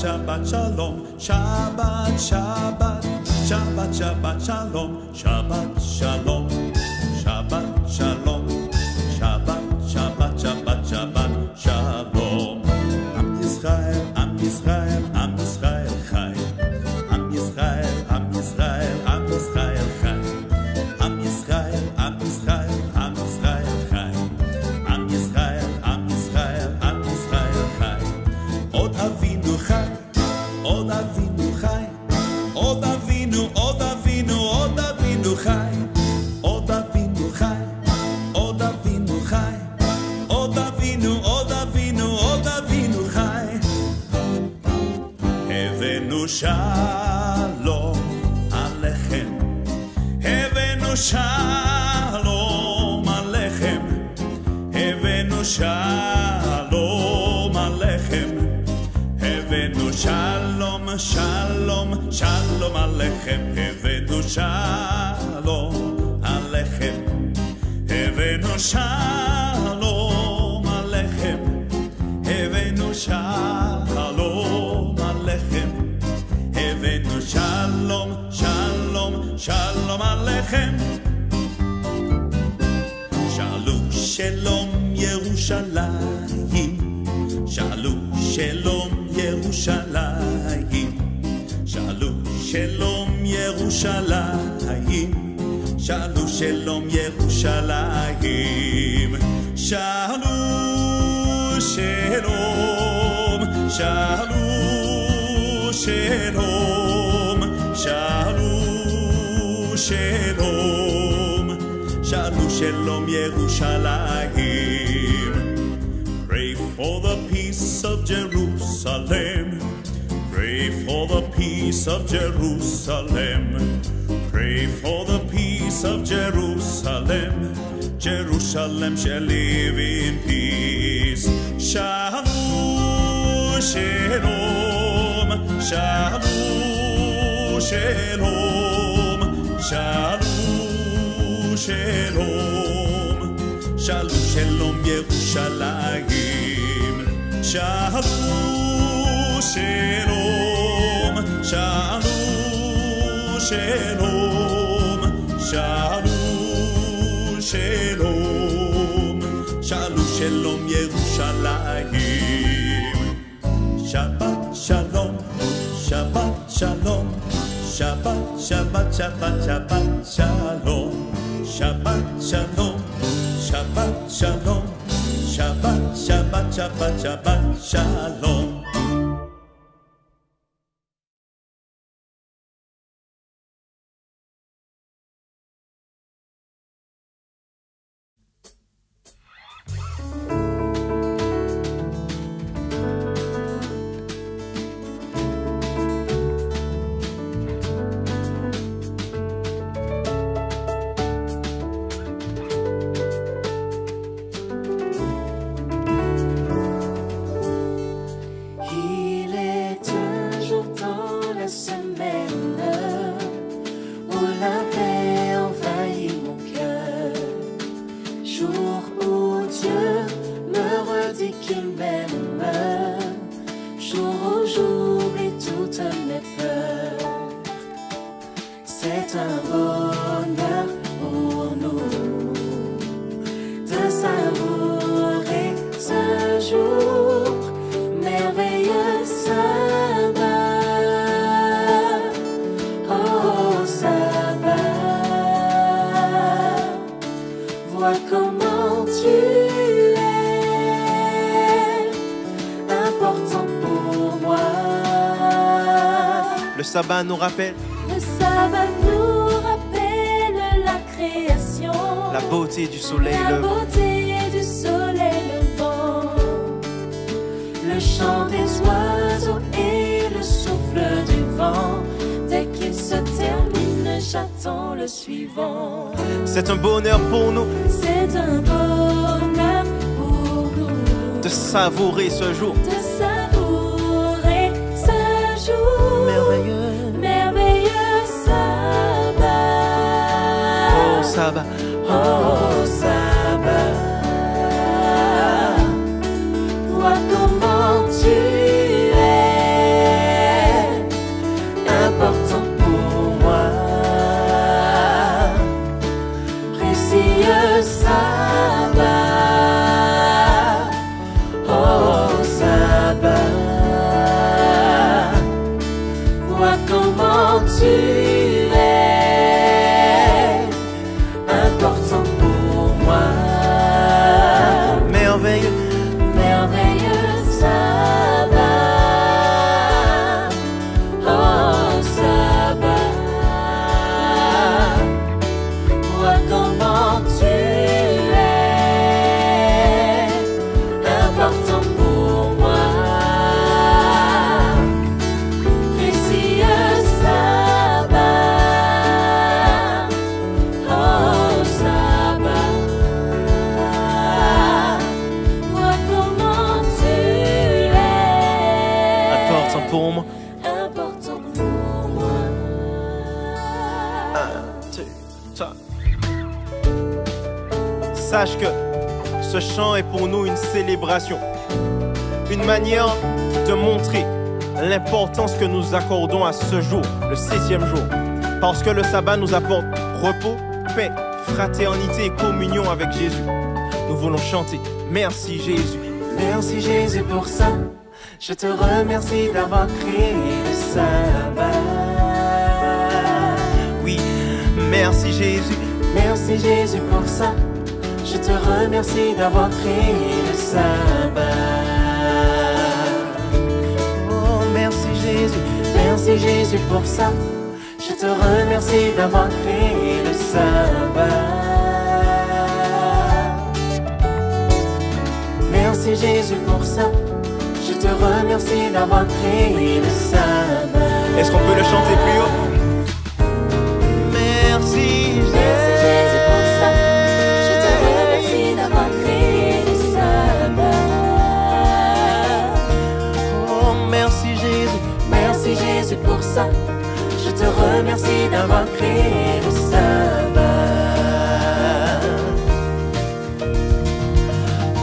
Shabbat Shalom, Shabbat Shabbat, Shabbat Shabbat Shalom, Shabbat Shalom, Shabbat Shalom, Shabbat Shabbat Shabbat Shabbat Shalom. Am Yisrael, Am Yisrael, Am Yisrael Chai. Am Yisrael, Am Yisrael, Am Yisrael Chai. Am Yisrael, Am Yisrael, Am Yisrael Chai. Am Yisrael, Am Yisrael, Am Yisrael Chai. Od Avinu Chai, Od Avinu Chai. Od Avinu, Od Avinu, Od Avinu Chai. Od Avinu Chai, Od Avinu Chai. Od Avinu, Od Avinu, Od Avinu Chai. Havenu Shalom Alechem. Havenu Shalom Alechem. Havenu Shalom Alechem. Havenu Shalom, Shalom, Shalom Alechem. Havenu Shalom Alechem. Havenu Shalom Alechem. Havenu Shalom Alechem. Havenu Shalom, Shalom, Shalom Alechem. Shalu Shalom Yerushalayim. Shalu Shalom Yerushalayim. Shalu Shalom Yerushalayim. Shalu Shalom Yerushalayim. Shalu Shalom. Shalu Shalom. Shalu Shalom. Shalu Shalom Yerushalayim. Pray for the peace of Jerusalem. Pray for the peace of Jerusalem. Pray for the peace of Jerusalem. Jerusalem shall live in peace. Shalom, Shalom, Shalom, Shalom, Shalom, Shalom, Shalom, Shalom, Yerushalayim. Shalom, Shalom, Shalom, Shalom, Shalom, Shalom, Shalom, Shalom, Yerushalayim. Shabbat Shalom, Shabbat Shalom, Shabbat, Shabbat, Shabbat, Shabbat Shalom, Shabbat Shalom, Shabbat Shalom, Shabbat, Shabbat, Shabbat, Shabbat Shalom. Le sabbat nous rappelle. Le sabbat nous rappelle la création. La beauté du soleil La levant. beauté du soleil levant. Le chant des oiseaux et le souffle du vent. Dès qu'il se termine, j'attends le suivant. C'est un bonheur pour nous. C'est un bonheur pour nous. De savourer ce jour. De savourer ce jour. Merveilleux. Merveilleux sabbat. Oh sabbat. Oh sabbat. Vois comment tu es pour moi. important pour moi. 1, 2, 3. Sache que ce chant est pour nous une célébration, une manière de montrer l'importance que nous accordons à ce jour, le 7e jour. Parce que le sabbat nous apporte repos, paix, fraternité et communion avec Jésus. Nous voulons chanter merci Jésus. Merci Jésus pour ça. Je te remercie d'avoir créé le sabbat. Oui, merci Jésus. Merci Jésus pour ça. Je te remercie d'avoir créé le sabbat. Oh, merci Jésus. Merci Jésus pour ça. Je te remercie d'avoir créé le sabbat. Merci Jésus pour ça. Je te remercie d'avoir créé le sabbat. Est-ce qu'on peut le chanter plus haut? Merci Jésus. Merci Jésus pour ça. Je te remercie d'avoir créé le sabbat. Oh, merci Jésus. Merci Jésus pour ça. Je te remercie d'avoir créé le sabbat.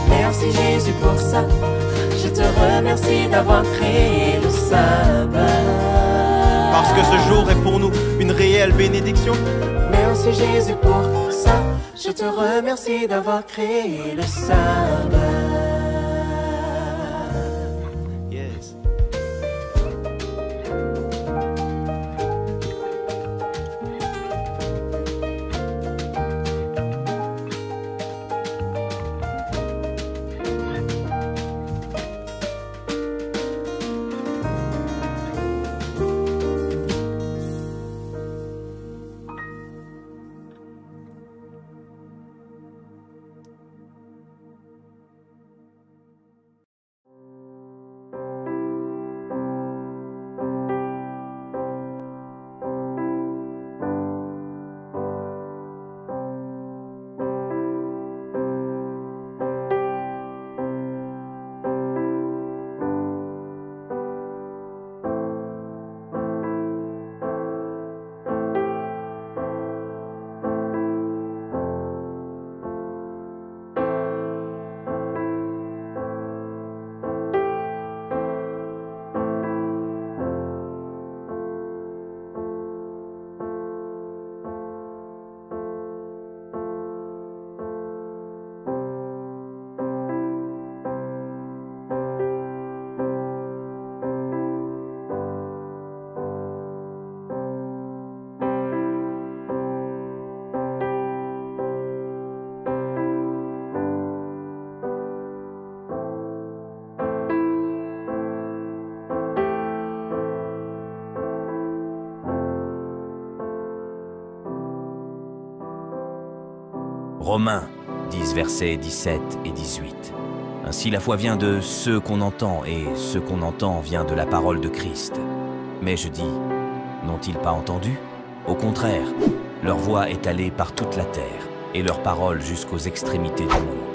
Merci Jésus pour ça. Je te remercie d'avoir créé le sabbat. Parce que ce jour est pour nous une réelle bénédiction. Merci Jésus pour ça. Je te remercie d'avoir créé le sabbat. Yes. Romains 10, versets 17 et 18. Ainsi la foi vient de ce qu'on entend, et ce qu'on entend vient de la parole de Christ. Mais je dis, n'ont-ils pas entendu? Au contraire, leur voix est allée par toute la terre, et leur parole jusqu'aux extrémités du monde.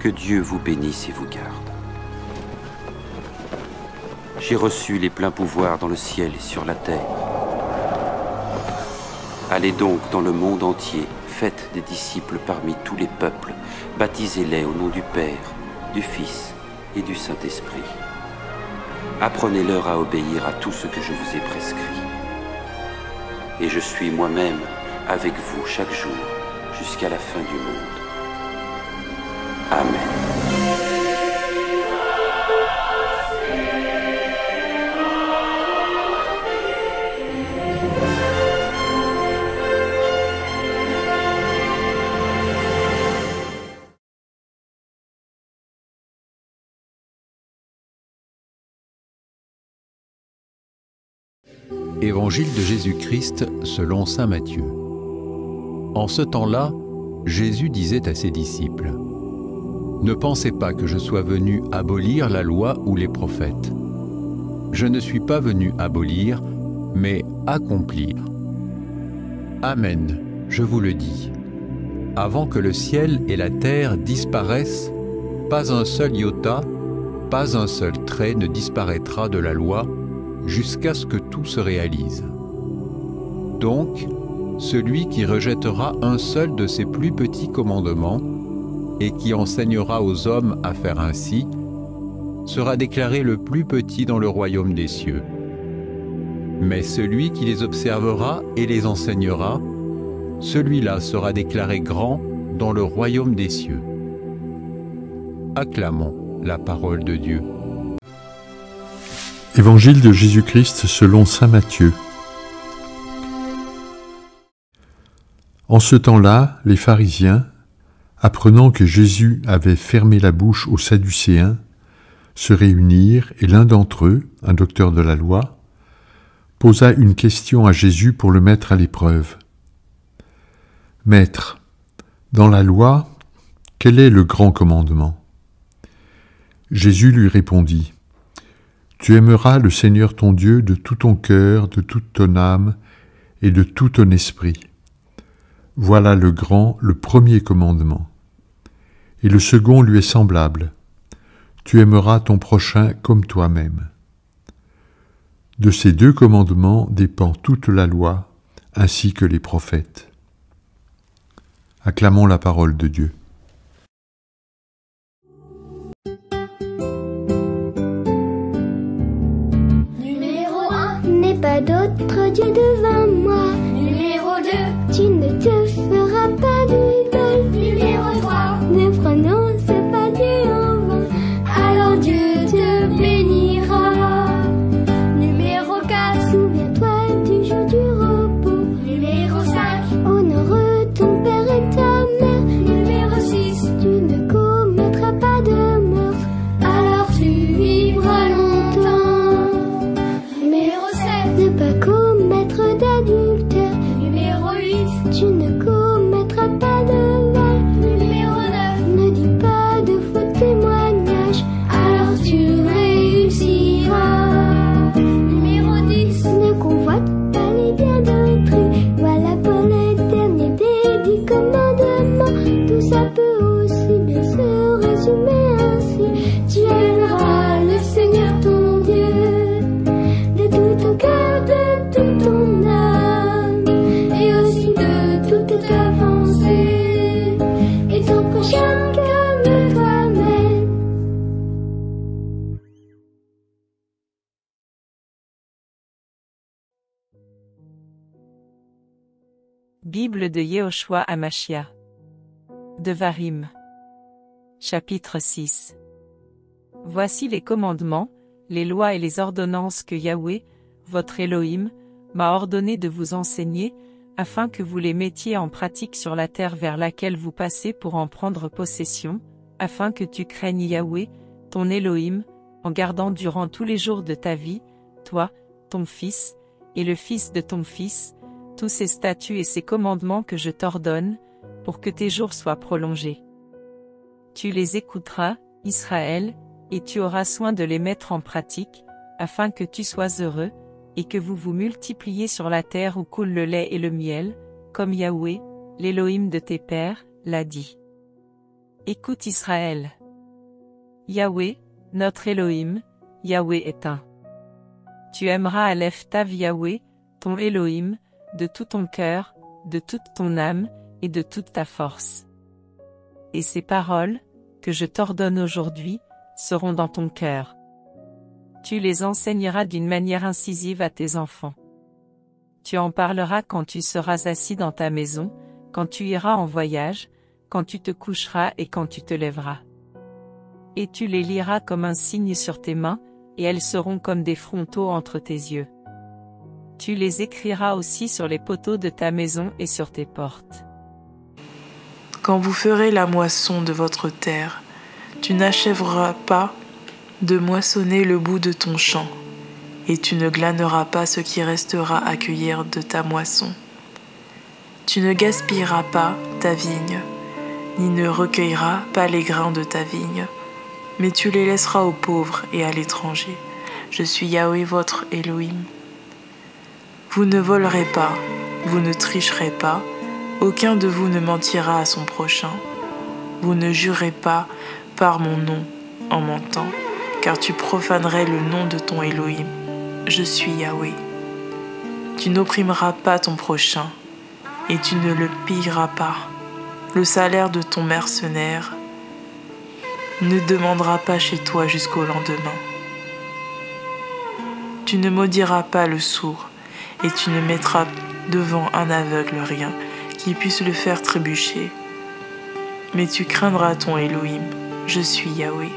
Que Dieu vous bénisse et vous garde. J'ai reçu les pleins pouvoirs dans le ciel et sur la terre. Allez donc dans le monde entier, faites des disciples parmi tous les peuples, baptisez-les au nom du Père, du Fils et du Saint-Esprit. Apprenez-leur à obéir à tout ce que je vous ai prescrit. Et je suis moi-même avec vous chaque jour jusqu'à la fin du monde. Amen. Évangile de Jésus-Christ selon saint Matthieu. En ce temps-là, Jésus disait à ses disciples : « Ne pensez pas que je sois venu abolir la loi ou les prophètes. Je ne suis pas venu abolir, mais accomplir. Amen, je vous le dis. Avant que le ciel et la terre disparaissent, pas un seul iota, pas un seul trait ne disparaîtra de la loi jusqu'à ce que tout se réalise. Donc, celui qui rejettera un seul de ces plus petits commandements et qui enseignera aux hommes à faire ainsi, sera déclaré le plus petit dans le royaume des cieux. Mais celui qui les observera et les enseignera, celui-là sera déclaré grand dans le royaume des cieux. » Acclamons la parole de Dieu. Évangile de Jésus-Christ selon saint Matthieu. En ce temps-là, les pharisiens, apprenant que Jésus avait fermé la bouche aux Sadducéens, se réunirent et l'un d'entre eux, un docteur de la loi, posa une question à Jésus pour le mettre à l'épreuve. « Maître, dans la loi, quel est le grand commandement ?» Jésus lui répondit : « Tu aimeras le Seigneur ton Dieu de tout ton cœur, de toute ton âme et de tout ton esprit. Voilà le premier commandement. Et le second lui est semblable. Tu aimeras ton prochain comme toi-même. De ces deux commandements dépend toute la loi, ainsi que les prophètes. » Acclamons la parole de Dieu. Numéro 1. N'aie pas d'autre Dieu devant moi. Numéro 2. Tu ne te feras pas d'idole. Numéro 3. Ne prononce pas Dieu en vain, alors Dieu te bénira. Numéro 4. Souviens-toi du jour du repos. Numéro 5. Honore ton père et ta mère. Numéro 6. Tu ne commettras pas de meurtre, alors tu vivras longtemps. Numéro 7. Ne pas commettre d'adultère. Numéro 8. Tu ne commettras pas de vol. Numéro 9. Ne dis pas de faux témoignages, alors tu réussiras. Numéro 10. Ne convoite pas les biens d'autrui. Voilà pour le dernier des 10 commandements. Tout ça peut aussi bien se résumer ainsi. Tu aimeras le Seigneur ton Dieu de tout ton cœur, de toute ton âme, et aussi de toute ta pensée, et ton prochain comme toi-même. Bible de Yehoshua Hamashia. Devarim. Chapitre 6. Voici les commandements, les lois et les ordonnances que Yahweh, votre Elohim, m'a ordonné de vous enseigner, afin que vous les mettiez en pratique sur la terre vers laquelle vous passez pour en prendre possession, afin que tu craignes Yahweh, ton Elohim, en gardant durant tous les jours de ta vie, toi, ton fils, et le fils de ton fils, tous ces statuts et ces commandements que je t'ordonne, pour que tes jours soient prolongés. Tu les écouteras, Israël, et tu auras soin de les mettre en pratique, afin que tu sois heureux, et que vous vous multipliez sur la terre où coule le lait et le miel, comme Yahweh, l'Élohim de tes pères, l'a dit. Écoute Israël. Yahweh, notre Elohim, Yahweh est un. Tu aimeras Aleph Tav Yahweh, ton Elohim, de tout ton cœur, de toute ton âme, et de toute ta force. Et ces paroles, que je t'ordonne aujourd'hui, seront dans ton cœur. Tu les enseigneras d'une manière incisive à tes enfants. Tu en parleras quand tu seras assis dans ta maison, quand tu iras en voyage, quand tu te coucheras et quand tu te lèveras. Et tu les liras comme un signe sur tes mains, et elles seront comme des frontaux entre tes yeux. Tu les écriras aussi sur les poteaux de ta maison et sur tes portes. Quand vous ferez la moisson de votre terre, tu n'achèveras pas de moissonner le bout de ton champ, et tu ne glaneras pas ce qui restera à cueillir de ta moisson. Tu ne gaspilleras pas ta vigne, ni ne recueilleras pas les grains de ta vigne, mais tu les laisseras aux pauvres et à l'étranger. Je suis Yahweh votre Elohim. Vous ne volerez pas, vous ne tricherez pas, aucun de vous ne mentira à son prochain. Vous ne jurez pas par mon nom en mentant, car tu profanerais le nom de ton Elohim. Je suis Yahweh. Tu n'opprimeras pas ton prochain, et tu ne le pilleras pas. Le salaire de ton mercenaire ne demandera pas chez toi jusqu'au lendemain. Tu ne maudiras pas le sourd, et tu ne mettras devant un aveugle rien qui puisse le faire trébucher. Mais tu craindras ton Elohim, je suis Yahweh.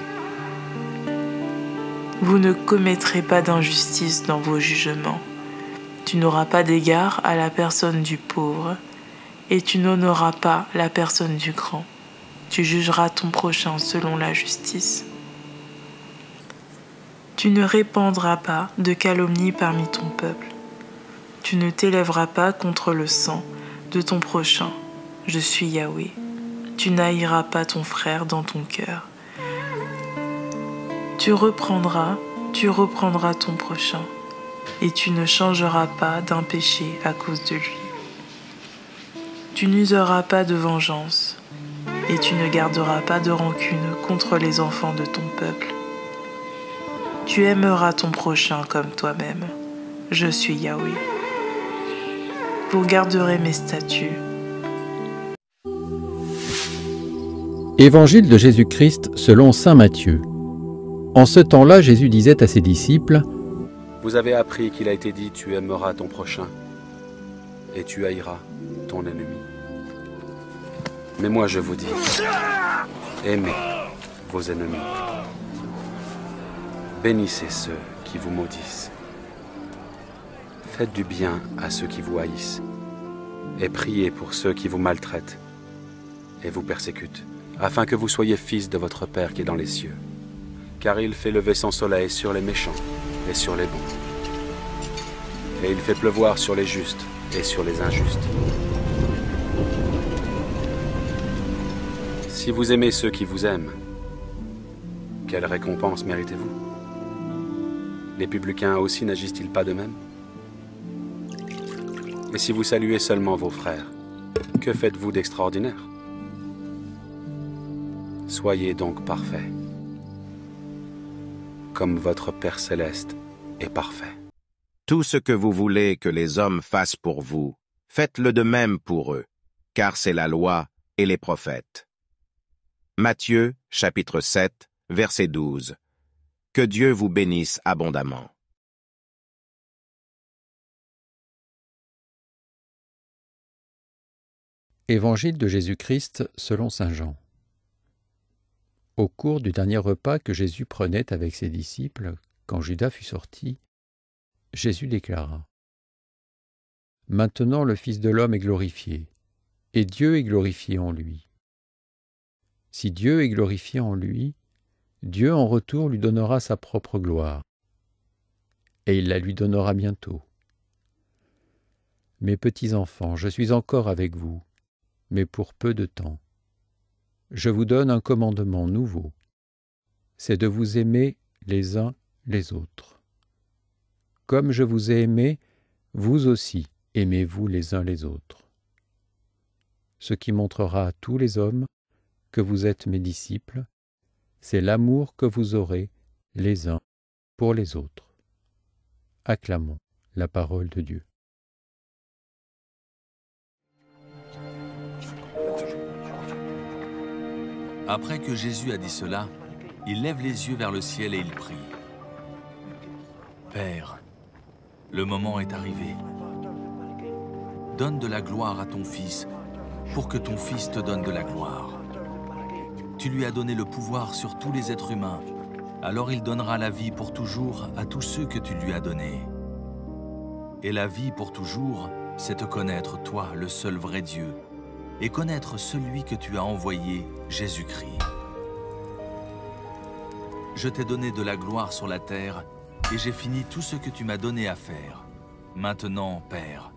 Vous ne commettrez pas d'injustice dans vos jugements. Tu n'auras pas d'égard à la personne du pauvre, et tu n'honoreras pas la personne du grand. Tu jugeras ton prochain selon la justice. Tu ne répandras pas de calomnie parmi ton peuple. Tu ne t'élèveras pas contre le sang de ton prochain. Je suis Yahweh. Tu n'haïras pas ton frère dans ton cœur. Tu reprendras ton prochain, et tu ne changeras pas d'un péché à cause de lui. Tu n'useras pas de vengeance, et tu ne garderas pas de rancune contre les enfants de ton peuple. Tu aimeras ton prochain comme toi-même. Je suis Yahweh. Vous garderez mes statuts. Évangile de Jésus-Christ selon saint Matthieu. En ce temps-là, Jésus disait à ses disciples : Vous avez appris qu'il a été dit « Tu aimeras ton prochain et tu haïras ton ennemi ». Mais moi je vous dis, aimez vos ennemis. Bénissez ceux qui vous maudissent. Faites du bien à ceux qui vous haïssent. Et priez pour ceux qui vous maltraitent et vous persécutent, afin que vous soyez fils de votre Père qui est dans les cieux. Car il fait lever son soleil sur les méchants et sur les bons. Et il fait pleuvoir sur les justes et sur les injustes. Si vous aimez ceux qui vous aiment, quelle récompense méritez-vous? Les publicains aussi n'agissent-ils pas de même? Et si vous saluez seulement vos frères, que faites-vous d'extraordinaire? Soyez donc parfaits, comme votre Père céleste est parfait. Tout ce que vous voulez que les hommes fassent pour vous, faites-le de même pour eux, car c'est la loi et les prophètes. Matthieu, chapitre 7, verset 12. Que Dieu vous bénisse abondamment. Évangile de Jésus-Christ selon saint Jean. Au cours du dernier repas que Jésus prenait avec ses disciples, quand Judas fut sorti, Jésus déclara : Maintenant le Fils de l'homme est glorifié, et Dieu est glorifié en lui. Si Dieu est glorifié en lui, Dieu en retour lui donnera sa propre gloire, et il la lui donnera bientôt. Mes petits enfants, je suis encore avec vous, mais pour peu de temps. Je vous donne un commandement nouveau, c'est de vous aimer les uns les autres. Comme je vous ai aimés, vous aussi aimez-vous les uns les autres. Ce qui montrera à tous les hommes que vous êtes mes disciples, c'est l'amour que vous aurez les uns pour les autres. Acclamons la parole de Dieu. Après que Jésus a dit cela, il lève les yeux vers le ciel et il prie. Père, le moment est arrivé. Donne de la gloire à ton Fils pour que ton Fils te donne de la gloire. Tu lui as donné le pouvoir sur tous les êtres humains, alors il donnera la vie pour toujours à tous ceux que tu lui as donnés. Et la vie pour toujours, c'est te connaître, toi, le seul vrai Dieu, et connaître celui que tu as envoyé, Jésus-Christ. Je t'ai donné de la gloire sur la terre, et j'ai fini tout ce que tu m'as donné à faire. Maintenant, Père,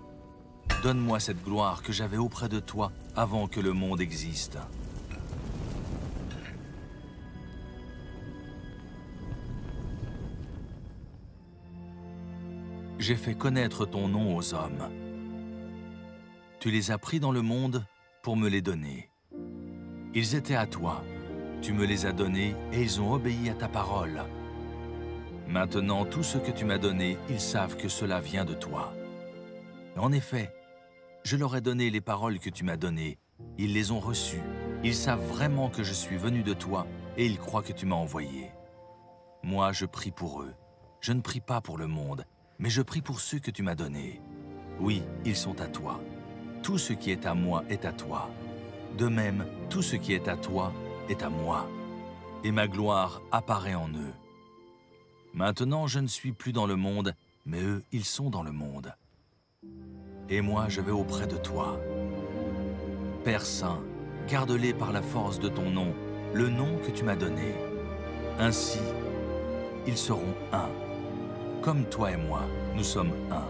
donne-moi cette gloire que j'avais auprès de toi avant que le monde existe. J'ai fait connaître ton nom aux hommes. Tu les as pris dans le monde pour me les donner. Ils étaient à toi, tu me les as donnés et ils ont obéi à ta parole. Maintenant, tout ce que tu m'as donné, ils savent que cela vient de toi. En effet, je leur ai donné les paroles que tu m'as données. Ils les ont reçues. Ils savent vraiment que je suis venu de toi et ils croient que tu m'as envoyé. Moi, je prie pour eux. Je ne prie pas pour le monde, mais je prie pour ceux que tu m'as donnés. Oui, ils sont à toi. Tout ce qui est à moi est à toi. De même, tout ce qui est à toi est à moi. Et ma gloire apparaît en eux. Maintenant, je ne suis plus dans le monde, mais eux, ils sont dans le monde. Et moi, je vais auprès de toi. Père Saint, garde-les par la force de ton nom, le nom que tu m'as donné. Ainsi, ils seront un. Comme toi et moi, nous sommes un.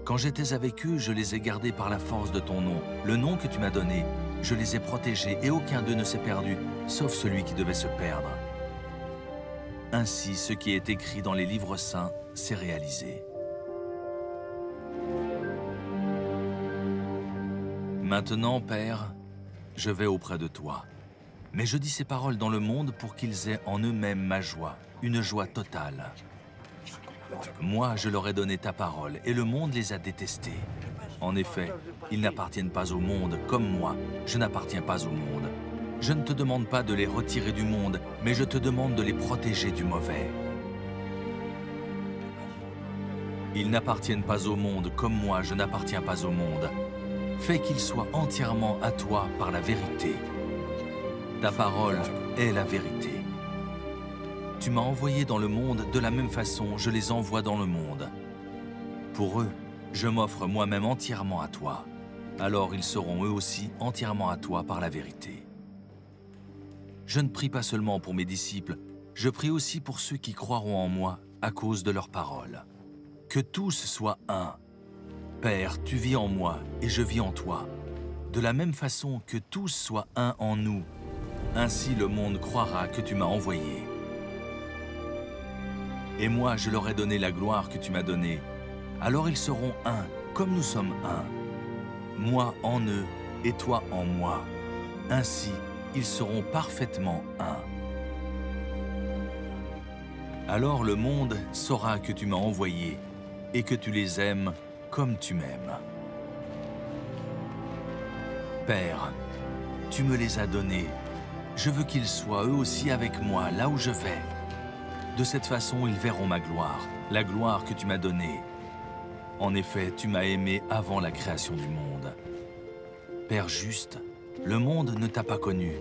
Quand j'étais avec eux, je les ai gardés par la force de ton nom, le nom que tu m'as donné. Je les ai protégés et aucun d'eux ne s'est perdu, sauf celui qui devait se perdre. Ainsi, ce qui est écrit dans les livres saints s'est réalisé. Maintenant, Père, je vais auprès de toi. Mais je dis ces paroles dans le monde pour qu'ils aient en eux-mêmes ma joie, une joie totale. Moi, je leur ai donné ta parole, et le monde les a détestés. En effet, ils n'appartiennent pas au monde, comme moi, je n'appartiens pas au monde. Je ne te demande pas de les retirer du monde, mais je te demande de les protéger du mauvais. Ils n'appartiennent pas au monde, comme moi, je n'appartiens pas au monde. Fais qu'ils soient entièrement à toi par la vérité. Ta parole est la vérité. Tu m'as envoyé dans le monde, de la même façon, je les envoie dans le monde. Pour eux, je m'offre moi-même entièrement à toi. Alors ils seront eux aussi entièrement à toi par la vérité. Je ne prie pas seulement pour mes disciples, je prie aussi pour ceux qui croiront en moi à cause de leurs paroles. Que tous soient un. Père, tu vis en moi et je vis en toi. De la même façon que tous soient un en nous. Ainsi le monde croira que tu m'as envoyé. Et moi, je leur ai donné la gloire que tu m'as donnée. Alors ils seront un, comme nous sommes un. Moi en eux et toi en moi. Ainsi, ils seront parfaitement un. Alors le monde saura que tu m'as envoyé et que tu les aimes comme tu m'aimes. Père, tu me les as donnés. Je veux qu'ils soient eux aussi avec moi là où je vais. De cette façon, ils verront ma gloire, la gloire que tu m'as donnée. En effet, tu m'as aimé avant la création du monde. Père juste, le monde ne t'a pas connu,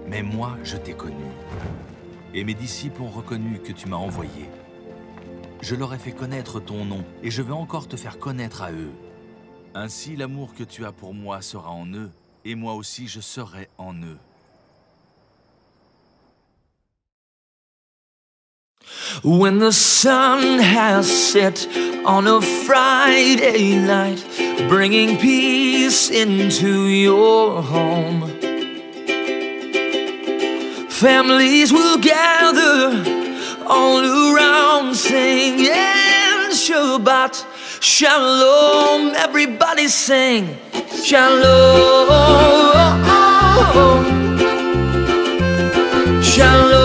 mais moi, je t'ai connu. Et mes disciples ont reconnu que tu m'as envoyé. Je leur ai fait connaître ton nom, et je vais encore te faire connaître à eux. Ainsi, l'amour que tu as pour moi sera en eux, et moi aussi je serai en eux. When the sun has set on a Friday night, bringing peace into your home, families will gather all around singing Shabbat Shalom. Everybody sing Shalom, Shalom.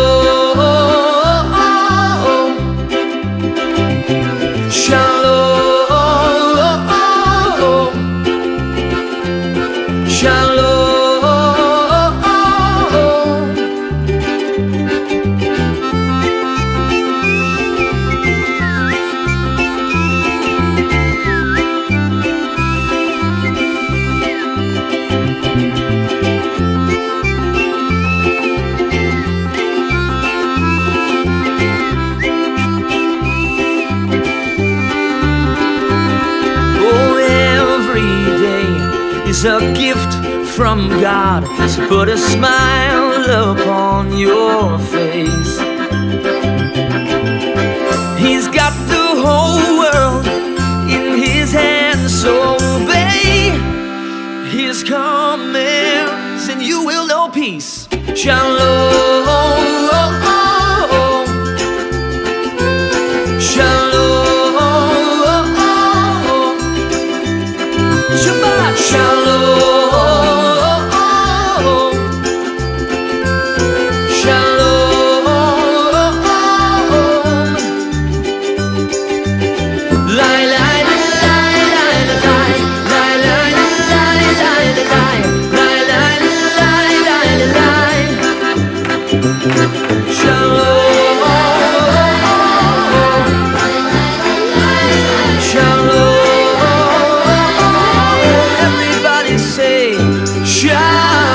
A gift from God, so put a smile upon your face. He's got the whole world in his hands, so His commands, and you will know peace. Shalom, shalom, Shabbat shalom, shalom, lai lai lai lai lai lai lai lai lai lai lai, shalom, shalom. Everybody say Shalom.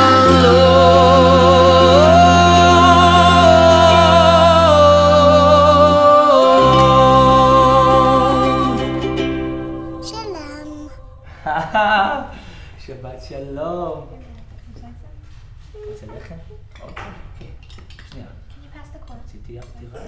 Shabbat shalom. רוצה לחם? אוקיי. שנייה. Can you pass the corn? רציתי הפתירה.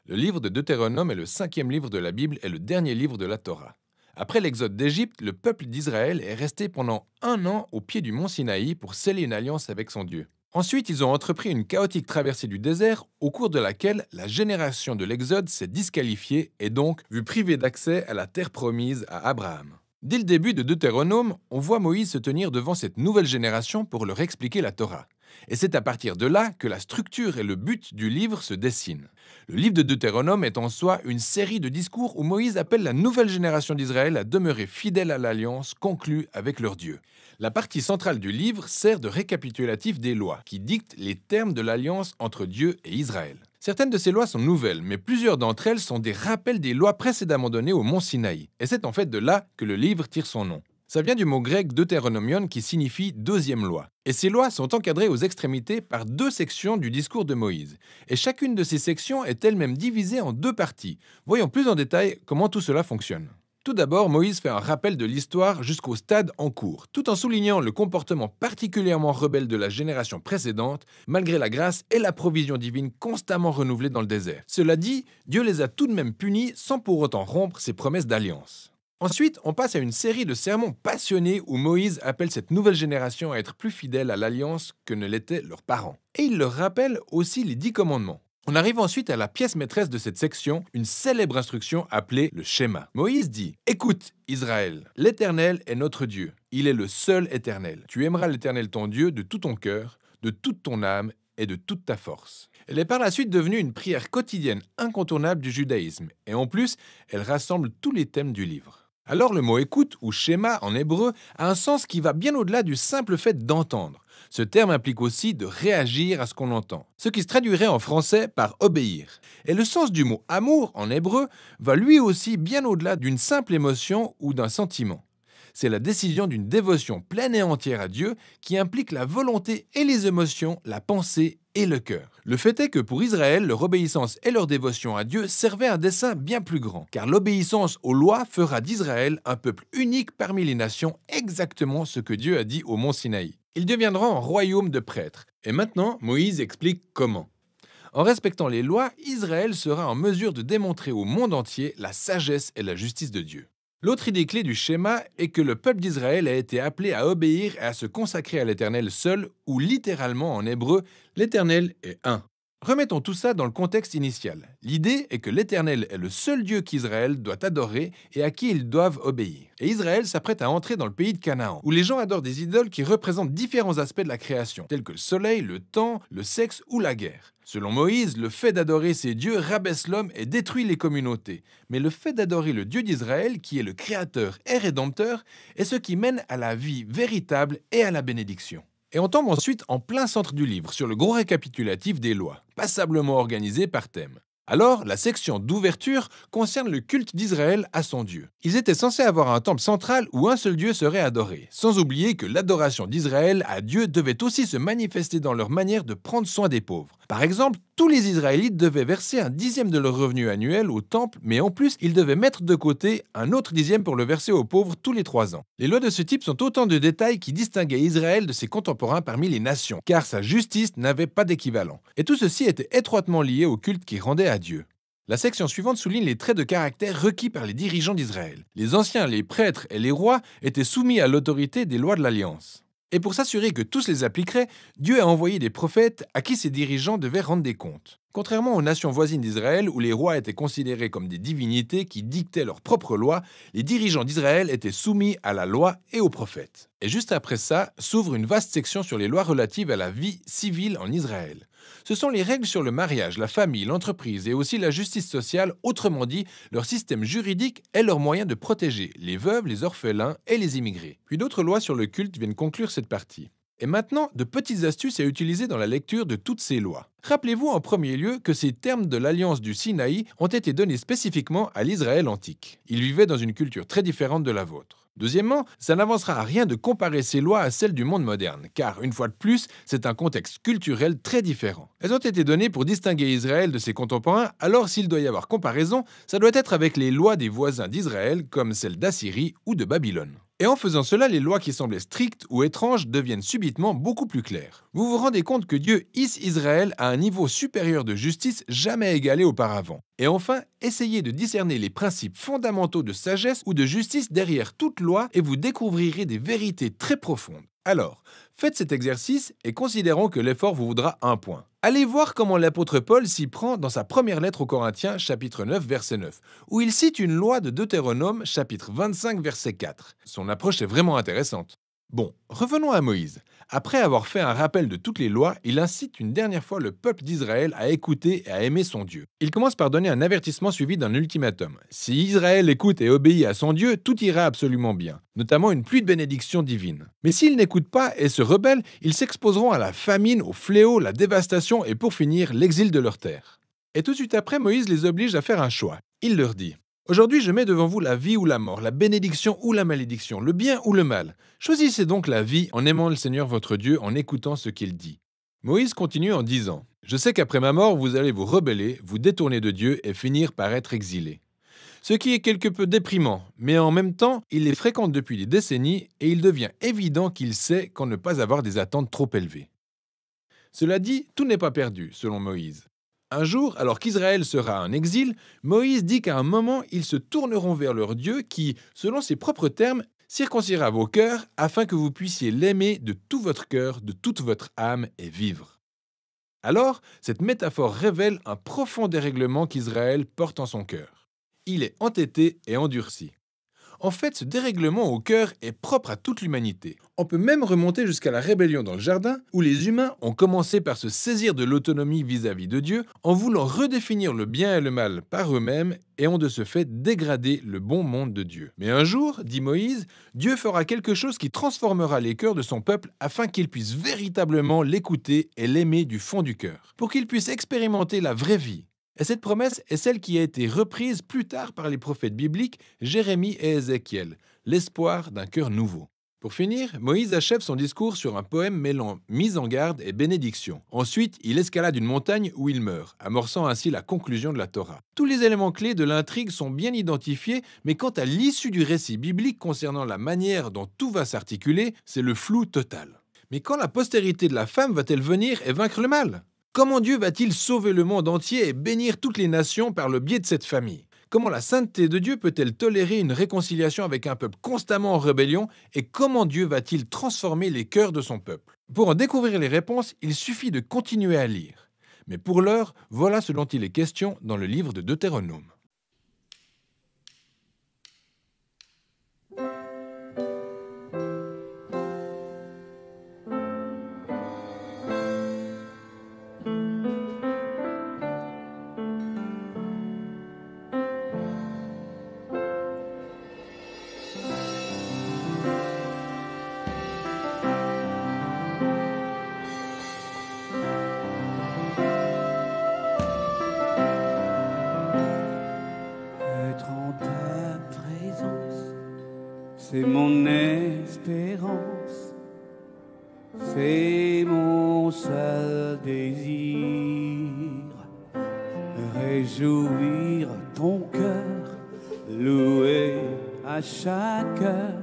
Le livre de Deutéronome est le 5e livre de la Bible et le dernier livre de la Torah. Après l'exode d'Égypte, le peuple d'Israël est resté pendant 1 an au pied du mont Sinaï pour sceller une alliance avec son Dieu. Ensuite, ils ont entrepris une chaotique traversée du désert au cours de laquelle la génération de l'exode s'est disqualifiée et donc vue privée d'accès à la terre promise à Abraham. Dès le début de Deutéronome, on voit Moïse se tenir devant cette nouvelle génération pour leur expliquer la Torah. Et c'est à partir de là que la structure et le but du livre se dessinent. Le livre de Deutéronome est en soi une série de discours où Moïse appelle la nouvelle génération d'Israël à demeurer fidèle à l'alliance conclue avec leur Dieu. La partie centrale du livre sert de récapitulatif des lois, qui dictent les termes de l'alliance entre Dieu et Israël. Certaines de ces lois sont nouvelles, mais plusieurs d'entre elles sont des rappels des lois précédemment données au mont Sinaï. Et c'est en fait de là que le livre tire son nom. Ça vient du mot grec deutéronomion qui signifie deuxième loi. Et ces lois sont encadrées aux extrémités par 2 sections du discours de Moïse. Et chacune de ces sections est elle-même divisée en 2 parties. Voyons plus en détail comment tout cela fonctionne. Tout d'abord, Moïse fait un rappel de l'histoire jusqu'au stade en cours, tout en soulignant le comportement particulièrement rebelle de la génération précédente, malgré la grâce et la provision divine constamment renouvelées dans le désert. Cela dit, Dieu les a tout de même punis sans pour autant rompre ses promesses d'alliance. Ensuite, on passe à une série de sermons passionnés où Moïse appelle cette nouvelle génération à être plus fidèle à l'alliance que ne l'étaient leurs parents. Et il leur rappelle aussi les 10 commandements. On arrive ensuite à la pièce maîtresse de cette section, une célèbre instruction appelée le schéma. Moïse dit « Écoute, Israël, l'Éternel est notre Dieu. Il est le seul Éternel. Tu aimeras l'Éternel ton Dieu de tout ton cœur, de toute ton âme et de toute ta force. » Elle est par la suite devenue une prière quotidienne incontournable du judaïsme. Et en plus, elle rassemble tous les thèmes du livre. Alors le mot « écoute » ou « schéma » en hébreu a un sens qui va bien au-delà du simple fait d'entendre. Ce terme implique aussi de réagir à ce qu'on entend, ce qui se traduirait en français par « obéir ». Et le sens du mot « amour » en hébreu va lui aussi bien au-delà d'une simple émotion ou d'un sentiment. C'est la décision d'une dévotion pleine et entière à Dieu qui implique la volonté et les émotions, la pensée et le cœur. Le fait est que pour Israël, leur obéissance et leur dévotion à Dieu servaient un dessein bien plus grand, car l'obéissance aux lois fera d'Israël un peuple unique parmi les nations, exactement ce que Dieu a dit au mont Sinaï. Ils deviendront un royaume de prêtres. Et maintenant, Moïse explique comment. En respectant les lois, Israël sera en mesure de démontrer au monde entier la sagesse et la justice de Dieu. L'autre idée clé du schéma est que le peuple d'Israël a été appelé à obéir et à se consacrer à l'Éternel seul, ou littéralement en hébreu, l'Éternel est un. Remettons tout ça dans le contexte initial. L'idée est que l'Éternel est le seul Dieu qu'Israël doit adorer et à qui ils doivent obéir. Et Israël s'apprête à entrer dans le pays de Canaan, où les gens adorent des idoles qui représentent différents aspects de la création, tels que le soleil, le temps, le sexe ou la guerre. Selon Moïse, le fait d'adorer ces dieux rabaisse l'homme et détruit les communautés. Mais le fait d'adorer le Dieu d'Israël, qui est le Créateur et Rédempteur, est ce qui mène à la vie véritable et à la bénédiction. Et on tombe ensuite en plein centre du livre, sur le gros récapitulatif des lois, passablement organisé par thème. Alors, la section d'ouverture concerne le culte d'Israël à son Dieu. Ils étaient censés avoir un temple central où un seul Dieu serait adoré, sans oublier que l'adoration d'Israël à Dieu devait aussi se manifester dans leur manière de prendre soin des pauvres, Par exemple, tous les Israélites devaient verser un dixième de leur revenu annuel au temple, mais en plus, ils devaient mettre de côté un autre dixième pour le verser aux pauvres tous les 3 ans. Les lois de ce type sont autant de détails qui distinguaient Israël de ses contemporains parmi les nations, car sa justice n'avait pas d'équivalent. Et tout ceci était étroitement lié au culte qu'il rendait à Dieu. La section suivante souligne les traits de caractère requis par les dirigeants d'Israël. Les anciens, les prêtres et les rois étaient soumis à l'autorité des lois de l'Alliance. Et pour s'assurer que tous les appliqueraient, Dieu a envoyé des prophètes à qui ces dirigeants devaient rendre des comptes. Contrairement aux nations voisines d'Israël, où les rois étaient considérés comme des divinités qui dictaient leurs propres lois, les dirigeants d'Israël étaient soumis à la loi et aux prophètes. Et juste après ça, s'ouvre une vaste section sur les lois relatives à la vie civile en Israël. Ce sont les règles sur le mariage, la famille, l'entreprise et aussi la justice sociale, autrement dit, leur système juridique est leur moyen de protéger les veuves, les orphelins et les immigrés. Puis d'autres lois sur le culte viennent conclure cette partie. Et maintenant, de petites astuces à utiliser dans la lecture de toutes ces lois. Rappelez-vous en premier lieu que ces termes de l'Alliance du Sinaï ont été donnés spécifiquement à l'Israël antique. Ils vivaient dans une culture très différente de la vôtre. Deuxièmement, ça n'avancera à rien de comparer ces lois à celles du monde moderne, car, une fois de plus, c'est un contexte culturel très différent. Elles ont été données pour distinguer Israël de ses contemporains, alors s'il doit y avoir comparaison, ça doit être avec les lois des voisins d'Israël, comme celles d'Assyrie ou de Babylone. Et en faisant cela, les lois qui semblaient strictes ou étranges deviennent subitement beaucoup plus claires. Vous vous rendez compte que Dieu hisse Israël à un niveau supérieur de justice jamais égalé auparavant. Et enfin, essayez de discerner les principes fondamentaux de sagesse ou de justice derrière toute loi et vous découvrirez des vérités très profondes. Alors, faites cet exercice et considérons que l'effort vous vaudra 1 point. Allez voir comment l'apôtre Paul s'y prend dans sa première lettre aux Corinthiens, chapitre 9, verset 9, où il cite une loi de Deutéronome, chapitre 25, verset 4. Son approche est vraiment intéressante. Bon, revenons à Moïse. Après avoir fait un rappel de toutes les lois, il incite une dernière fois le peuple d'Israël à écouter et à aimer son Dieu. Il commence par donner un avertissement suivi d'un ultimatum. Si Israël écoute et obéit à son Dieu, tout ira absolument bien, notamment une pluie de bénédictions divines. Mais s'ils n'écoutent pas et se rebellent, ils s'exposeront à la famine, au fléau, la dévastation et pour finir, l'exil de leur terre. Et tout de suite après, Moïse les oblige à faire un choix. Il leur dit: aujourd'hui, je mets devant vous la vie ou la mort, la bénédiction ou la malédiction, le bien ou le mal. Choisissez donc la vie en aimant le Seigneur votre Dieu, en écoutant ce qu'il dit. Moïse continue en disant: je sais qu'après ma mort, vous allez vous rebeller, vous détourner de Dieu et finir par être exilés. Ce qui est quelque peu déprimant, mais en même temps, il les fréquente depuis des décennies et il devient évident qu'il sait qu'en ne pas avoir des attentes trop élevées. Cela dit, tout n'est pas perdu, selon Moïse. Un jour, alors qu'Israël sera en exil, Moïse dit qu'à un moment, ils se tourneront vers leur Dieu qui, selon ses propres termes, circoncira vos cœurs afin que vous puissiez l'aimer de tout votre cœur, de toute votre âme et vivre. Alors, cette métaphore révèle un profond dérèglement qu'Israël porte en son cœur. Il est entêté et endurci. En fait, ce dérèglement au cœur est propre à toute l'humanité. On peut même remonter jusqu'à la rébellion dans le jardin, où les humains ont commencé par se saisir de l'autonomie vis-à-vis de Dieu, en voulant redéfinir le bien et le mal par eux-mêmes, et ont de ce fait dégradé le bon monde de Dieu. Mais un jour, dit Moïse, Dieu fera quelque chose qui transformera les cœurs de son peuple afin qu'il puisse véritablement l'écouter et l'aimer du fond du cœur, pour qu'il puisse expérimenter la vraie vie. Et cette promesse est celle qui a été reprise plus tard par les prophètes bibliques Jérémie et Ézéchiel, l'espoir d'un cœur nouveau. Pour finir, Moïse achève son discours sur un poème mêlant mise en garde et bénédiction. Ensuite, il escalade une montagne où il meurt, amorçant ainsi la conclusion de la Torah. Tous les éléments clés de l'intrigue sont bien identifiés, mais quant à l'issue du récit biblique concernant la manière dont tout va s'articuler, c'est le flou total. Mais quand la postérité de la femme va-t-elle venir et vaincre le mal ? Comment Dieu va-t-il sauver le monde entier et bénir toutes les nations par le biais de cette famille ? Comment la sainteté de Dieu peut-elle tolérer une réconciliation avec un peuple constamment en rébellion ? Et comment Dieu va-t-il transformer les cœurs de son peuple ? Pour en découvrir les réponses, il suffit de continuer à lire. Mais pour l'heure, voilà ce dont il est question dans le livre de Deutéronome. C'est mon espérance, c'est mon seul désir. réjouir ton cœur, louer à chaque heure,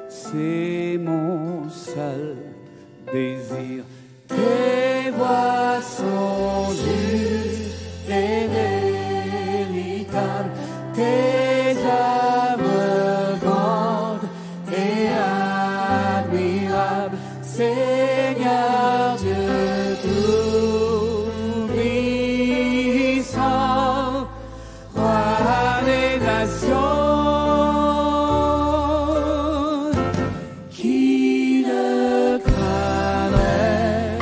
c'est mon seul désir. Tes voies sont justes et véritables, tes œuvres grandes et admirables, Seigneur Dieu tout-puissant, roi des nations. Qui le craindrait,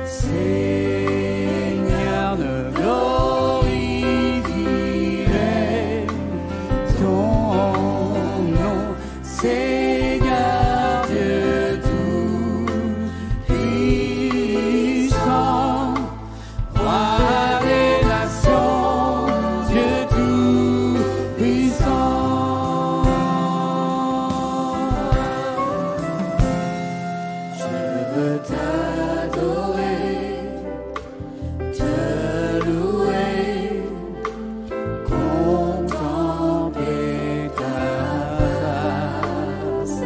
Seigneur, ne glorifierait ton nom, Seigneur Dieu tout-puissant, roi des nations, Dieu tout-puissant. Je veux t'adorer, te louer, contempler ta face.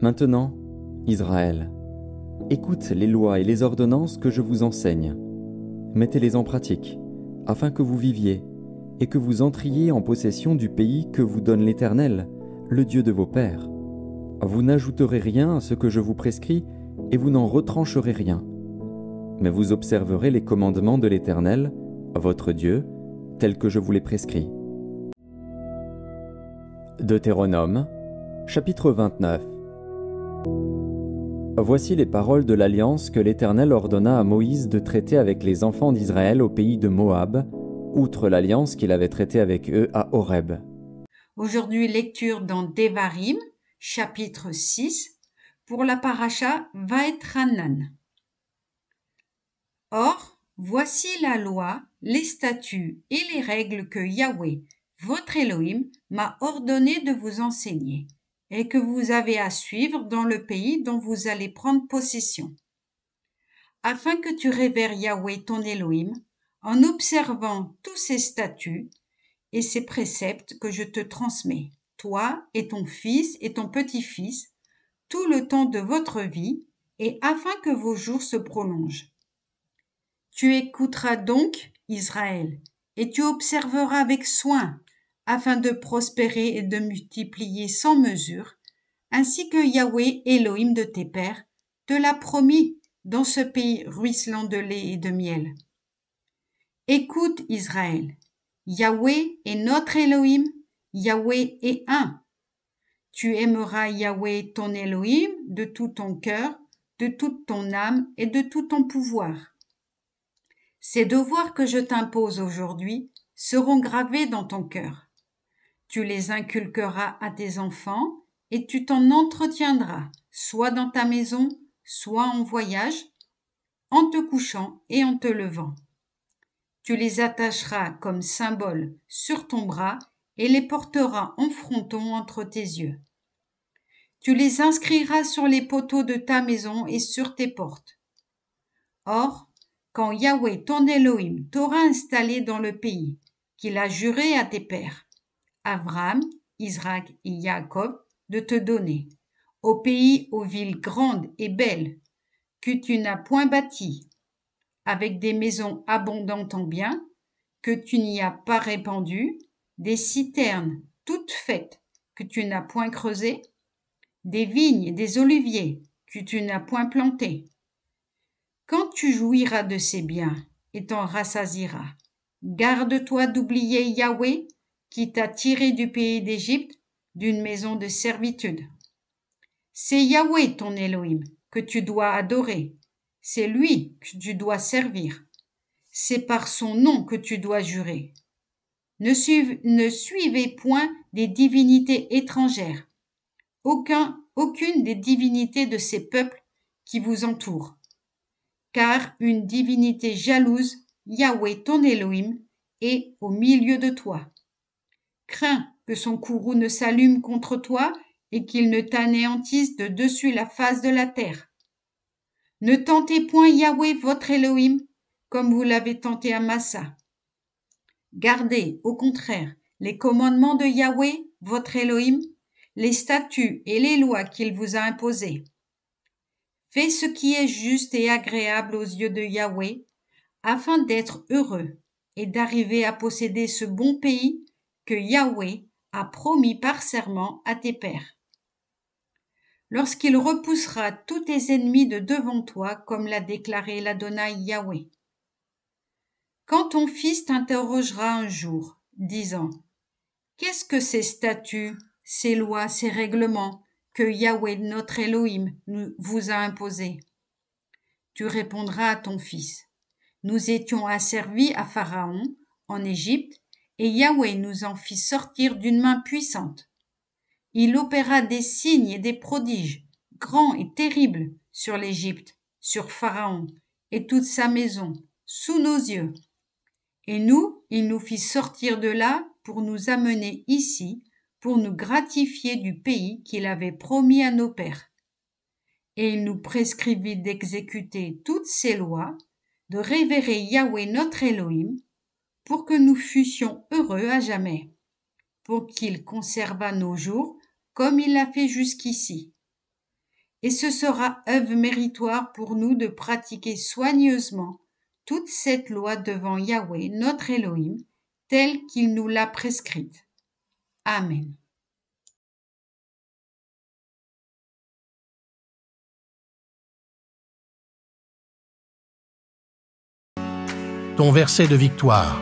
Maintenant, Israël, écoute les lois et les ordonnances que je vous enseigne. Mettez-les en pratique, afin que vous viviez et que vous entriez en possession du pays que vous donne l'Éternel, le Dieu de vos pères. Vous n'ajouterez rien à ce que je vous prescris et vous n'en retrancherez rien. Mais vous observerez les commandements de l'Éternel, votre Dieu, tels que je vous les prescris. Deutéronome, chapitre 29. Voici les paroles de l'alliance que l'Éternel ordonna à Moïse de traiter avec les enfants d'Israël au pays de Moab, outre l'alliance qu'il avait traitée avec eux à Horeb. Aujourd'hui, lecture dans Devarim, chapitre 6, pour la paracha Vaetranan. Or, voici la loi, les statuts et les règles que Yahweh, votre Elohim, m'a ordonné de vous enseigner, et que vous avez à suivre dans le pays dont vous allez prendre possession. Afin que tu révères Yahweh ton Elohim, en observant tous ces statuts et ces préceptes que je te transmets, toi et ton fils et ton petit-fils, tout le temps de votre vie, et afin que vos jours se prolongent. Tu écouteras donc, Israël, et tu observeras avec soin, afin de prospérer et de multiplier sans mesure, ainsi que Yahweh, Elohim de tes pères, te l'a promis dans ce pays ruisselant de lait et de miel. Écoute, Israël, Yahweh est notre Elohim, Yahweh est un. Tu aimeras Yahweh ton Elohim de tout ton cœur, de toute ton âme et de tout ton pouvoir. Ces devoirs que je t'impose aujourd'hui seront gravés dans ton cœur. Tu les inculqueras à tes enfants et tu t'en entretiendras, soit dans ta maison, soit en voyage, en te couchant et en te levant. Tu les attacheras comme symbole sur ton bras et les porteras en fronton entre tes yeux. Tu les inscriras sur les poteaux de ta maison et sur tes portes. Or, quand Yahweh ton Elohim t'aura installé dans le pays qu'il a juré à tes pères, Abraham, Isaac et Jacob, de te donner, au pays aux villes grandes et belles, que tu n'as point bâties, avec des maisons abondantes en biens, que tu n'y as pas répandues, des citernes toutes faites, que tu n'as point creusées, des vignes et des oliviers, que tu n'as point plantés. Quand tu jouiras de ces biens et t'en rassasieras, garde-toi d'oublier Yahweh, qui t'a tiré du pays d'Égypte, d'une maison de servitude. C'est Yahweh ton Elohim que tu dois adorer, c'est lui que tu dois servir, c'est par son nom que tu dois jurer. Ne suivez point des divinités étrangères, aucune des divinités de ces peuples qui vous entourent, car une divinité jalouse, Yahweh ton Elohim, est au milieu de toi. Crains que son courroux ne s'allume contre toi et qu'il ne t'anéantisse de dessus la face de la terre. Ne tentez point Yahweh votre Elohim comme vous l'avez tenté à Massa. Gardez, au contraire, les commandements de Yahweh votre Elohim, les statuts et les lois qu'il vous a imposés. Fais ce qui est juste et agréable aux yeux de Yahweh, afin d'être heureux et d'arriver à posséder ce bon pays que Yahweh a promis par serment à tes pères. Lorsqu'il repoussera tous tes ennemis de devant toi, comme l'a déclaré l'Adonai Yahweh. Quand ton fils t'interrogera un jour, disant « Qu'est-ce que ces statuts, ces lois, ces règlements que Yahweh notre Elohim vous a imposés ?» Tu répondras à ton fils « Nous étions asservis à Pharaon en Égypte, et Yahweh nous en fit sortir d'une main puissante. Il opéra des signes et des prodiges, grands et terribles, sur l'Égypte, sur Pharaon et toute sa maison, sous nos yeux. Et nous, il nous fit sortir de là pour nous amener ici, pour nous gratifier du pays qu'il avait promis à nos pères. Et il nous prescrivit d'exécuter toutes ces lois, de révérer Yahweh notre Elohim, pour que nous fussions heureux à jamais, pour qu'il conservât nos jours comme il l'a fait jusqu'ici. et ce sera œuvre méritoire pour nous de pratiquer soigneusement toute cette loi devant Yahweh, notre Elohim, telle qu'il nous l'a prescrite. Amen. Ton verset de victoire,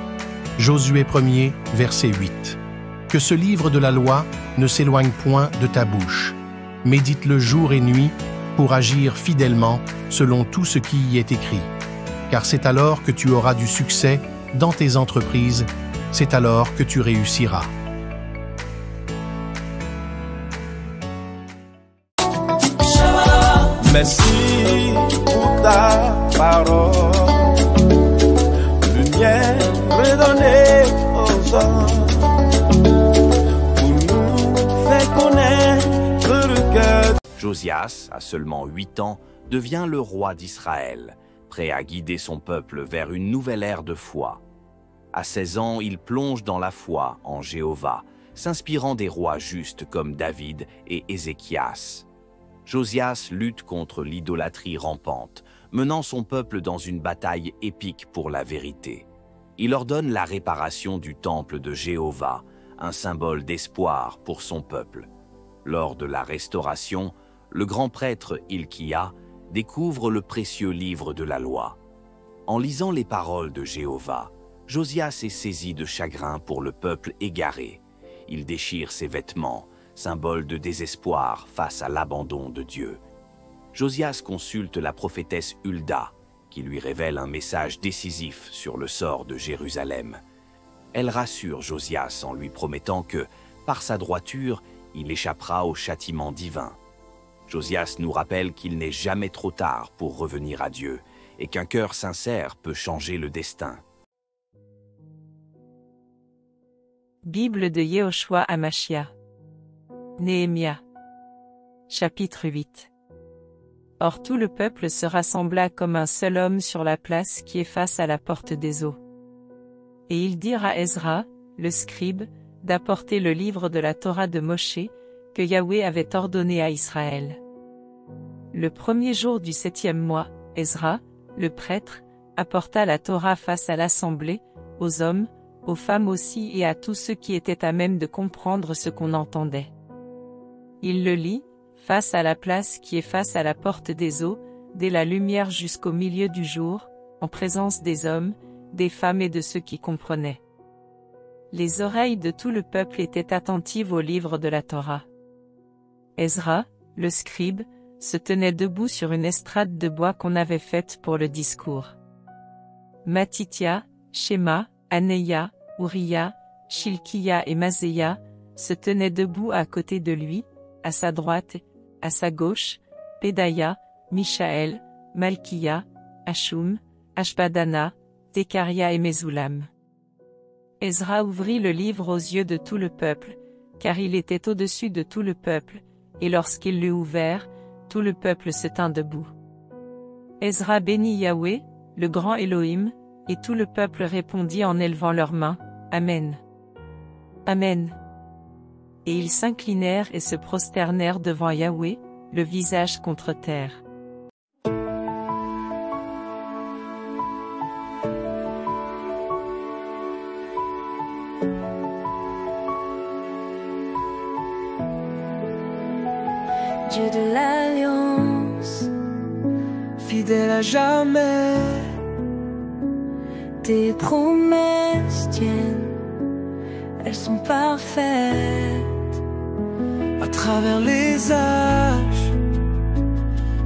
Josué 1er, verset 8. Que ce livre de la loi ne s'éloigne point de ta bouche. Médite-le jour et nuit pour agir fidèlement selon tout ce qui y est écrit. Car c'est alors que tu auras du succès dans tes entreprises, c'est alors que tu réussiras. Merci pour ta parole. Lumière redonnée aux hommes pour nous faire connaître le cœur. Josias, à seulement 8 ans, devient le roi d'Israël, prêt à guider son peuple vers une nouvelle ère de foi. À 16 ans, il plonge dans la foi en Jéhovah, s'inspirant des rois justes comme David et Ézéchias. Josias lutte contre l'idolâtrie rampante, menant son peuple dans une bataille épique pour la vérité. Il ordonne la réparation du temple de Jéhovah, un symbole d'espoir pour son peuple. Lors de la restauration, le grand prêtre Hilkia découvre le précieux livre de la loi. En lisant les paroles de Jéhovah, Josias est saisi de chagrin pour le peuple égaré. Il déchire ses vêtements, symbole de désespoir face à l'abandon de Dieu. Josias consulte la prophétesse Hulda, qui lui révèle un message décisif sur le sort de Jérusalem. Elle rassure Josias en lui promettant que, par sa droiture, il échappera au châtiment divin. Josias nous rappelle qu'il n'est jamais trop tard pour revenir à Dieu et qu'un cœur sincère peut changer le destin. Bible de Yehoshua Amashia. Néhémia. Chapitre 8. Or tout le peuple se rassembla comme un seul homme sur la place qui est face à la porte des eaux. Et ils dirent à Ezra, le scribe, d'apporter le livre de la Torah de Moshe, que Yahweh avait ordonné à Israël. Le premier jour du 7e mois, Ezra, le prêtre, apporta la Torah face à l'assemblée, aux hommes, aux femmes aussi et à tous ceux qui étaient à même de comprendre ce qu'on entendait. Il le lit, face à la place qui est face à la porte des eaux, dès la lumière jusqu'au milieu du jour, en présence des hommes, des femmes et de ceux qui comprenaient. Les oreilles de tout le peuple étaient attentives au livre de la Torah. Ezra, le scribe, se tenait debout sur une estrade de bois qu'on avait faite pour le discours. Matithia, Shema, Aneia, Uriah, Shilkiya et Maséia se tenaient debout à côté de lui, à sa droite, à sa gauche, Pédaïa, Michaël, Malkiya, Hashum, Ashbadana, Zécharia et Mesoulam. Ezra ouvrit le livre aux yeux de tout le peuple, car il était au-dessus de tout le peuple, et lorsqu'il l'eut ouvert, tout le peuple se tint debout. Ezra bénit Yahweh, le grand Elohim, et tout le peuple répondit en élevant leurs mains, Amen. Amen. Et ils s'inclinèrent et se prosternèrent devant Yahweh, le visage contre terre. Dieu de l'alliance, fidèle à jamais, tes promesses tiennent, elles sont parfaites. À travers les âges,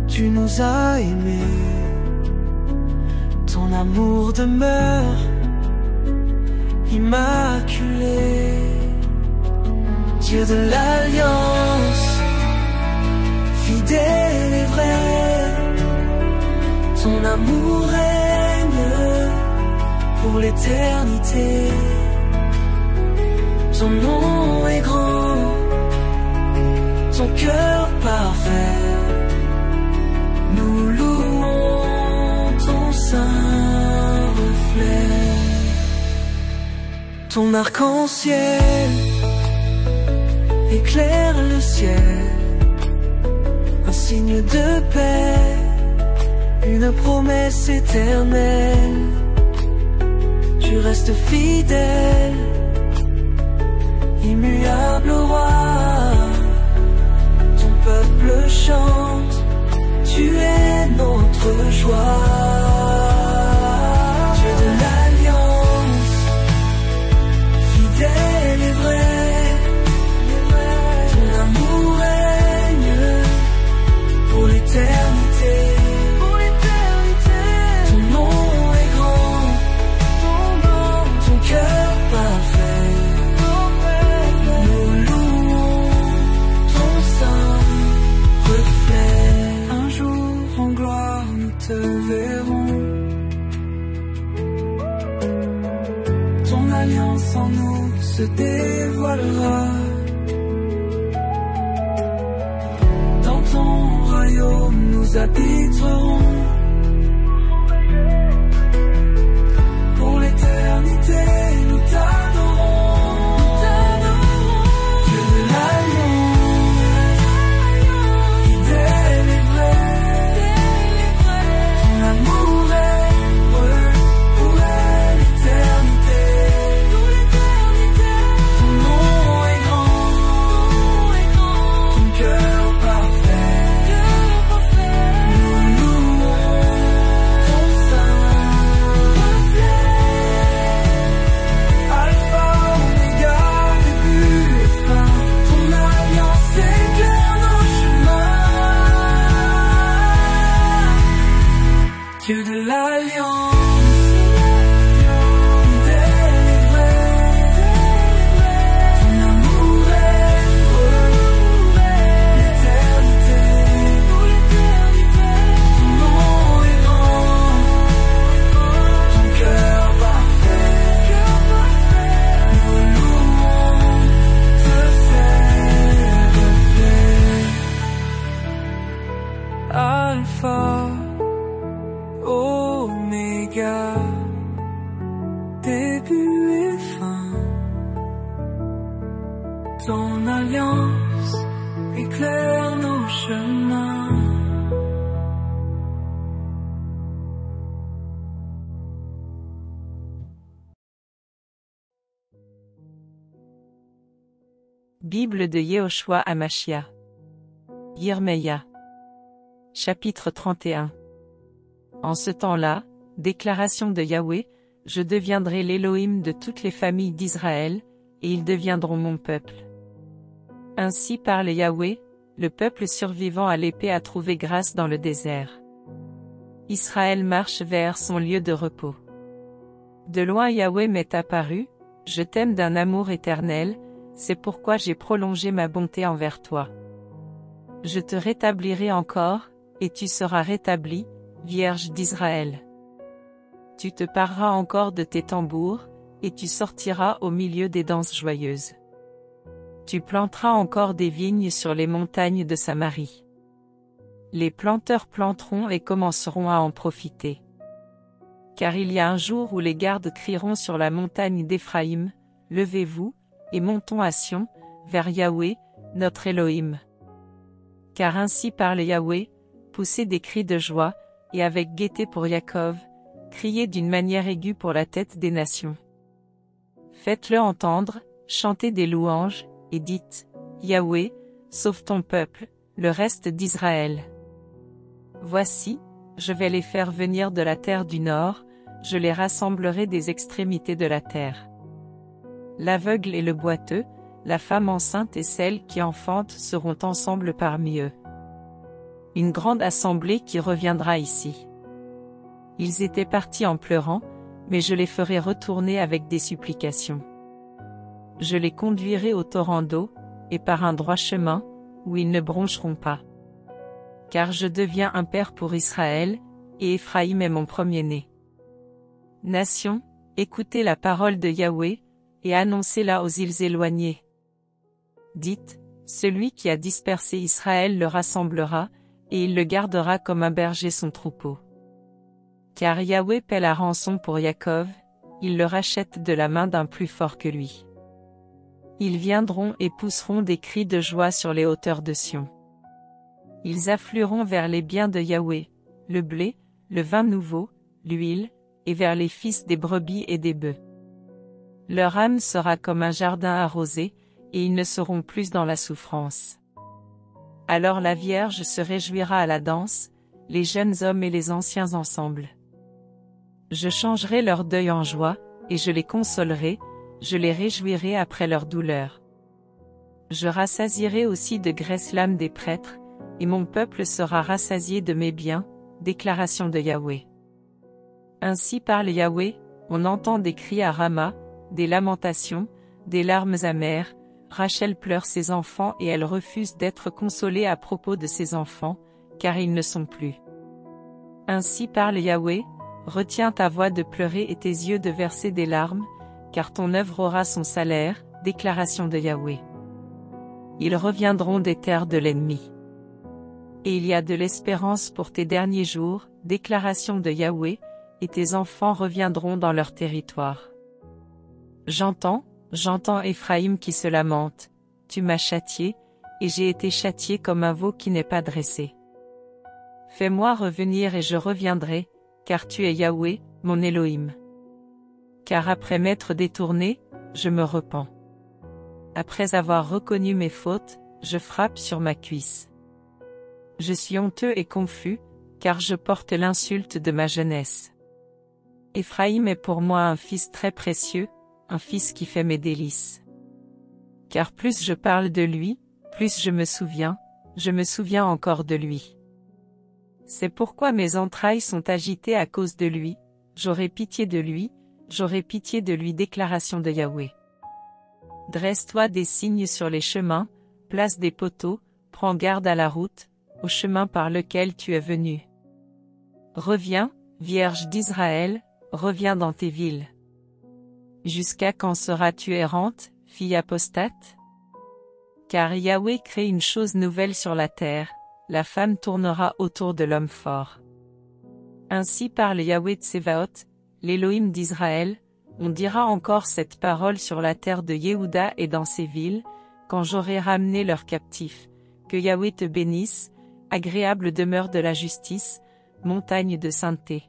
tu nous as aimés, ton amour demeure immaculé. Dieu de l'alliance, fidèle et vrai, ton amour règne pour l'éternité. Ton nom est grand, ton cœur parfait, nous louons ton saint reflet. Ton arc-en-ciel éclaire le ciel, un signe de paix, une promesse éternelle. Tu restes fidèle, immuable roi. Ton peuple chante, tu es notre joie. Dieu de l'alliance, fidèle et vrai, ton amour règne pour l'éternité. Ton nom est grand, ton cœur parfait. Nous louons ton saint reflet. Un jour en gloire nous te verrons. Ton alliance en nous se dévoilera. Dans ton royaume nous habiterons. Pour l'éternité nous t'adorons. Dieu de l'alliance, fidèle et vrai, ton amour est pour l'éternité. Ton nom est grand, ton cœur parfait. Nous louons ton saint reflet. Alpha, Oméga, début et fin, ton alliance éclaire nos chemins. Dieu de l'alliance, fidèle et vrai, ton amour est pour l'éternité. Ton nom est grand, ton cœur parfait. Nous louons ce ciel reflet. Alpha, Oméga, début et fin. Ton alliance éclaire nos chemins. Bible de Yehoshua Amashia. Yirmeya. Chapitre 31. En ce temps-là, déclaration de Yahweh, je deviendrai l'Élohim de toutes les familles d'Israël, et ils deviendront mon peuple. Ainsi parle Yahweh, le peuple survivant à l'épée a trouvé grâce dans le désert. Israël marche vers son lieu de repos. De loin Yahweh m'est apparu, je t'aime d'un amour éternel, c'est pourquoi j'ai prolongé ma bonté envers toi. Je te rétablirai encore, et tu seras rétabli, Vierge d'Israël. Tu te pareras encore de tes tambours, et tu sortiras au milieu des danses joyeuses. Tu planteras encore des vignes sur les montagnes de Samarie. Les planteurs planteront et commenceront à en profiter. Car il y a un jour où les gardes crieront sur la montagne d'Éphraïm, levez-vous, et montons à Sion, vers Yahweh, notre Élohim. Car ainsi parle Yahweh, poussez des cris de joie, et avec gaieté pour Jacob, criez d'une manière aiguë pour la tête des nations. Faites-le entendre, chantez des louanges, et dites, Yahweh, sauve ton peuple, le reste d'Israël. Voici, je vais les faire venir de la terre du nord, je les rassemblerai des extrémités de la terre. L'aveugle et le boiteux, la femme enceinte et celle qui enfante seront ensemble parmi eux. Une grande assemblée qui reviendra ici. Ils étaient partis en pleurant, mais je les ferai retourner avec des supplications. Je les conduirai au torrent d'eau, et par un droit chemin, où ils ne broncheront pas. Car je deviens un père pour Israël, et Éphraïm est mon premier-né. Nations, écoutez la parole de Yahweh, et annoncez-la aux îles éloignées. Dites, celui qui a dispersé Israël le rassemblera, et il le gardera comme un berger son troupeau. Car Yahweh paie la rançon pour Jacob, il le rachète de la main d'un plus fort que lui. Ils viendront et pousseront des cris de joie sur les hauteurs de Sion. Ils afflueront vers les biens de Yahweh, le blé, le vin nouveau, l'huile, et vers les fils des brebis et des bœufs. Leur âme sera comme un jardin arrosé, et ils ne seront plus dans la souffrance. Alors la Vierge se réjouira à la danse, les jeunes hommes et les anciens ensemble. Je changerai leur deuil en joie, et je les consolerai, je les réjouirai après leur douleur. Je rassasierai aussi de graisse l'âme des prêtres, et mon peuple sera rassasié de mes biens, déclaration de Yahweh. Ainsi parle Yahweh, on entend des cris à Rama, des lamentations, des larmes amères, Rachel pleure ses enfants et elle refuse d'être consolée à propos de ses enfants, car ils ne sont plus. Ainsi parle Yahweh, retiens ta voix de pleurer et tes yeux de verser des larmes, car ton œuvre aura son salaire, déclaration de Yahweh. Ils reviendront des terres de l'ennemi. Et il y a de l'espérance pour tes derniers jours, déclaration de Yahweh, et tes enfants reviendront dans leur territoire. J'entends Éphraïm qui se lamente, tu m'as châtié, et j'ai été châtié comme un veau qui n'est pas dressé. Fais-moi revenir et je reviendrai, car tu es Yahweh, mon Elohim. Car après m'être détourné, je me repens. Après avoir reconnu mes fautes, je frappe sur ma cuisse. Je suis honteux et confus, car je porte l'insulte de ma jeunesse. Éphraïm est pour moi un fils très précieux, un fils qui fait mes délices. Car plus je parle de lui, plus je me souviens encore de lui. C'est pourquoi mes entrailles sont agitées à cause de lui, j'aurai pitié de lui, déclaration de Yahweh. Dresse-toi des signes sur les chemins, place des poteaux, prends garde à la route, au chemin par lequel tu es venu. Reviens, Vierge d'Israël, reviens dans tes villes. Jusqu'à quand seras-tu errante, fille apostate? Car Yahweh crée une chose nouvelle sur la terre, la femme tournera autour de l'homme fort. Ainsi parle Yahweh Tsevaot, l'Élohim d'Israël, on dira encore cette parole sur la terre de Yehuda et dans ses villes, quand j'aurai ramené leurs captifs. Que Yahweh te bénisse, agréable demeure de la justice, montagne de sainteté.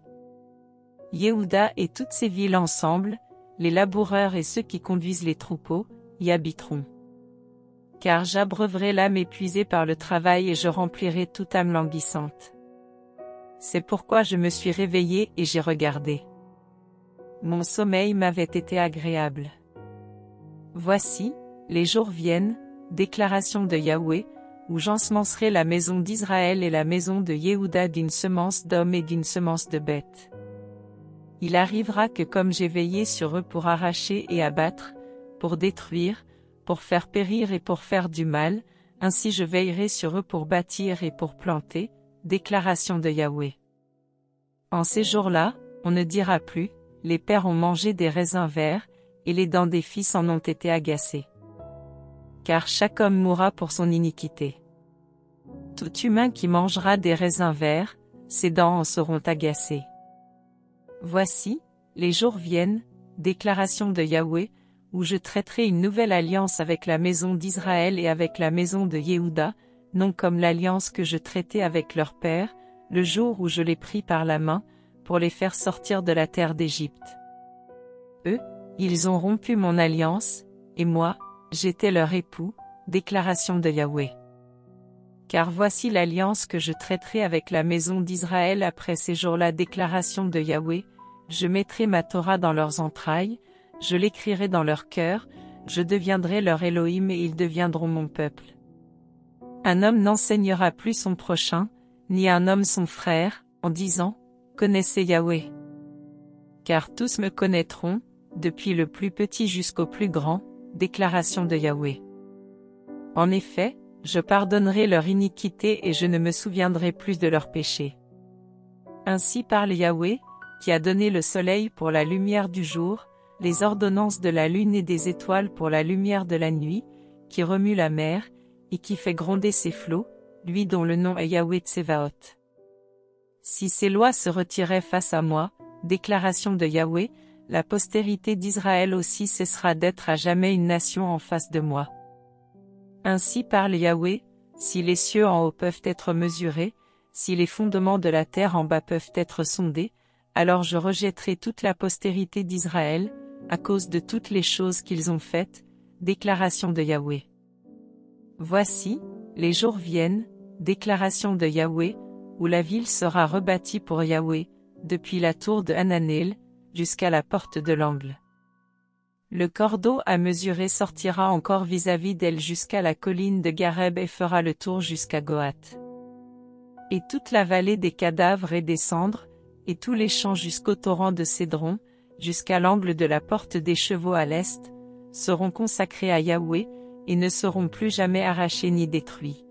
Yehuda et toutes ses villes ensemble, les laboureurs et ceux qui conduisent les troupeaux, y habiteront. Car j'abreuverai l'âme épuisée par le travail et je remplirai toute âme languissante. C'est pourquoi je me suis réveillé et j'ai regardé. Mon sommeil m'avait été agréable. Voici, les jours viennent, déclaration de Yahweh, où j'ensemencerai la maison d'Israël et la maison de Yehuda d'une semence d'hommes et d'une semence de bêtes. Il arrivera que comme j'ai veillé sur eux pour arracher et abattre, pour détruire, pour faire périr et pour faire du mal, ainsi je veillerai sur eux pour bâtir et pour planter, déclaration de Yahweh. En ces jours-là, on ne dira plus, les pères ont mangé des raisins verts, et les dents des fils en ont été agacées. Car chaque homme mourra pour son iniquité. Tout humain qui mangera des raisins verts, ses dents en seront agacées. Voici, les jours viennent, déclaration de Yahweh, où je traiterai une nouvelle alliance avec la maison d'Israël et avec la maison de Yehuda, non comme l'alliance que je traitais avec leur père, le jour où je les pris par la main, pour les faire sortir de la terre d'Égypte. Eux, ils ont rompu mon alliance, et moi, j'étais leur époux, déclaration de Yahweh. Car voici l'alliance que je traiterai avec la maison d'Israël après ces jours-là, déclaration de Yahweh, je mettrai ma Torah dans leurs entrailles, je l'écrirai dans leur cœur, je deviendrai leur Elohim et ils deviendront mon peuple. Un homme n'enseignera plus son prochain, ni un homme son frère, en disant, connaissez Yahweh. Car tous me connaîtront, depuis le plus petit jusqu'au plus grand, déclaration de Yahweh. En effet, je pardonnerai leur iniquité et je ne me souviendrai plus de leurs péchés. Ainsi parle Yahweh, qui a donné le soleil pour la lumière du jour, les ordonnances de la lune et des étoiles pour la lumière de la nuit, qui remue la mer, et qui fait gronder ses flots, lui dont le nom est Yahweh Tsevaot. Si ces lois se retiraient face à moi, déclaration de Yahweh, la postérité d'Israël aussi cessera d'être à jamais une nation en face de moi. Ainsi parle Yahweh, Si les cieux en haut peuvent être mesurés, si les fondements de la terre en bas peuvent être sondés, alors je rejetterai toute la postérité d'Israël, à cause de toutes les choses qu'ils ont faites, déclaration de Yahweh. Voici, les jours viennent, déclaration de Yahweh, où la ville sera rebâtie pour Yahweh, depuis la tour de Hananel, jusqu'à la porte de l'angle. Le cordeau à mesurer sortira encore vis-à-vis d'elle jusqu'à la colline de Gareb et fera le tour jusqu'à Goath. Et toute la vallée des cadavres et des cendres, et tous les champs jusqu'au torrent de Cédron, jusqu'à l'angle de la porte des chevaux à l'est, seront consacrés à Yahweh, et ne seront plus jamais arrachés ni détruits.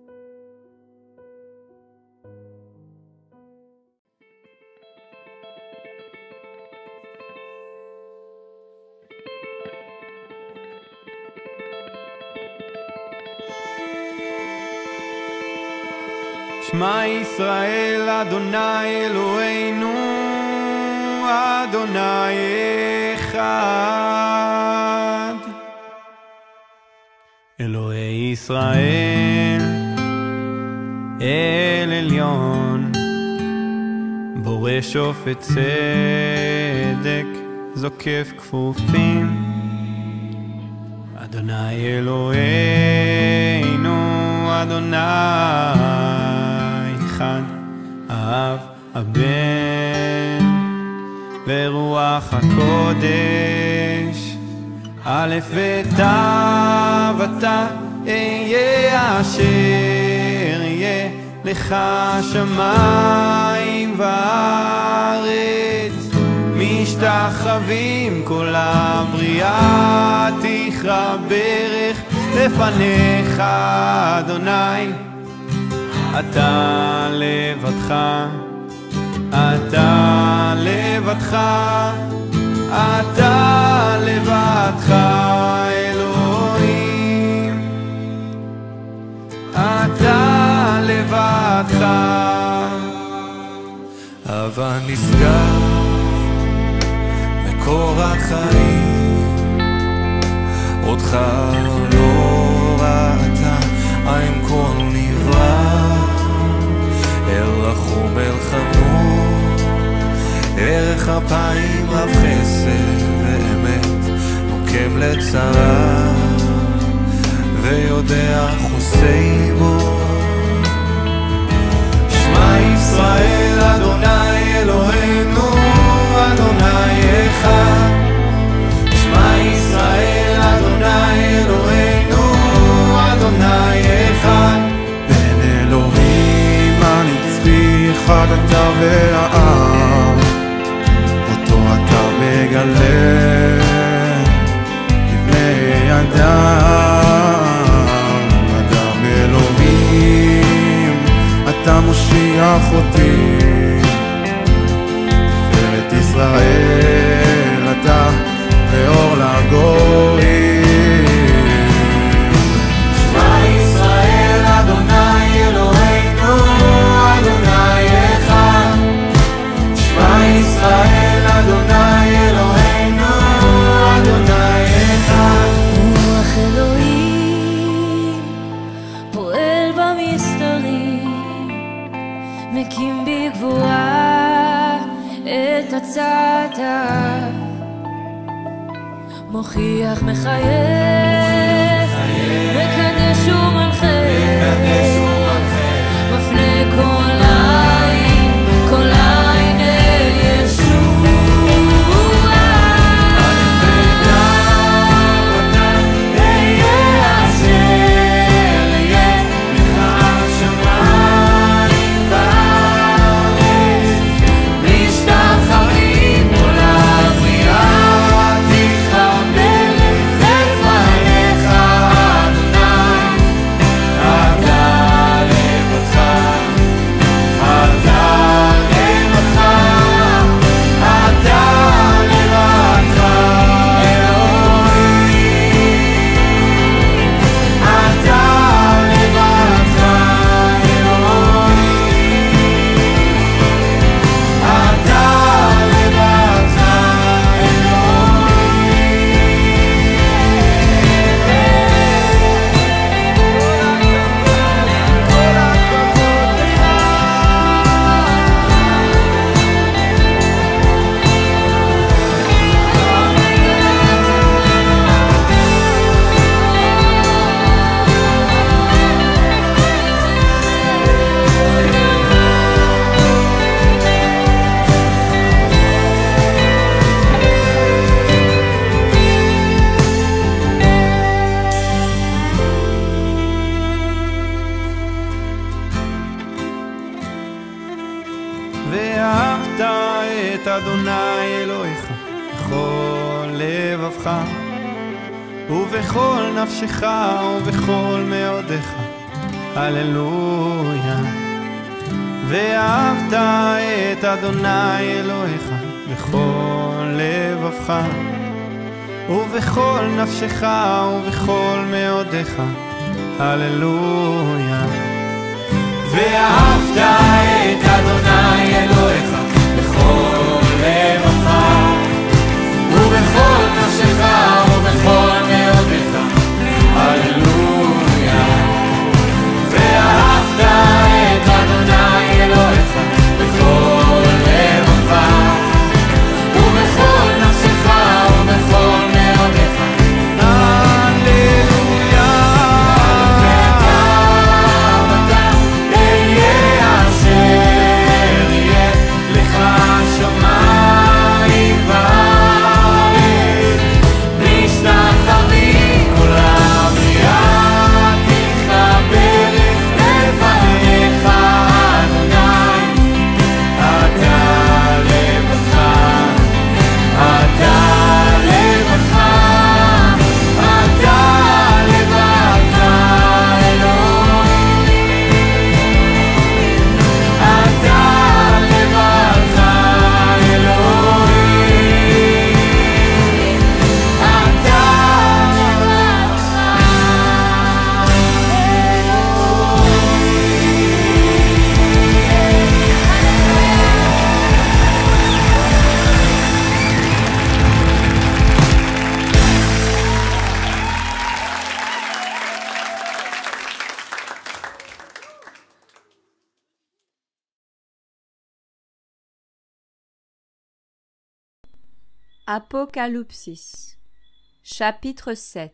שמע ישראל, אדוני אלוהינו, אדוני אחד. אלוהי ישראל, אל עליון, בורא שופט צדק, זוקף כפופים. אדוני אלוהינו, אדוני אחד, האב, הבן ורוח הקודש. א' ות' אתה אהיה אשר יהיה לך שמיים וארץ, משתחווים כל הבריאה תכרע ברך לפניך אדוני. אתה לבדך, אתה לבדך, אתה לבדך אלוהים, אתה לבדך. הבה נשגב מקור החיים, אותך לא ראתה עם כל נברא, אל רחום אל חנון, ערך אפיים רב חסד ואמת, נוקם לצרה ויודע חוסי בו. שמע ישראל, אדוני אלוהינו, אדוני אחד. שמע ישראל, אדוני אלוהינו, אדוני אחד. בין אלוהים הנצחי אחד אתה והעם, אותו אתה מגלה לבני אדם. אדם אלוהים אתה מושיח אותי, תפארת ישראל אתה ואור לגויים. שמע ישראל, אדוני אלוהינו, אדוני אחד. שמע ישראל, אדוני אלוהינו, אדוני אחד. רוח אלוהים פועל במסתרים, מקים בגבורה את הצעתיו, מוכיח מחייך, מקדש ומנחה, מפנה כל עין, כל עין אל ישוע. אהיה אשר יהיה לך שמיים וארץ, משתחווים כל הבריאה תכבד לפניך. אדוני אלוהיך בכל לבבך ובכל נפשך ובכל מאודיך. הללויה. ואהבת את אדוני אלוהיך בכל לבבך ובכל נפשך ובכל מאודיך. הללויה. ואהבת את אדוני אלוהיך בכל לבבך ובכל נפשך ובכל מאודיך. הללויה. ואהבת את אדוני אלוהיך בכל לבבך ובכל נפשך ובכל מאודיך. הללויה. ואתה אהיה אשר יהיה לך שמיים וארץ משתחווים כל הבריאה תכבד לפניך אדוני. אתה לבדך, אתה לבדך, אתה לבדך אלוהים. אתה לבדך אלוהים. אתה Apocalypse, chapitre 7.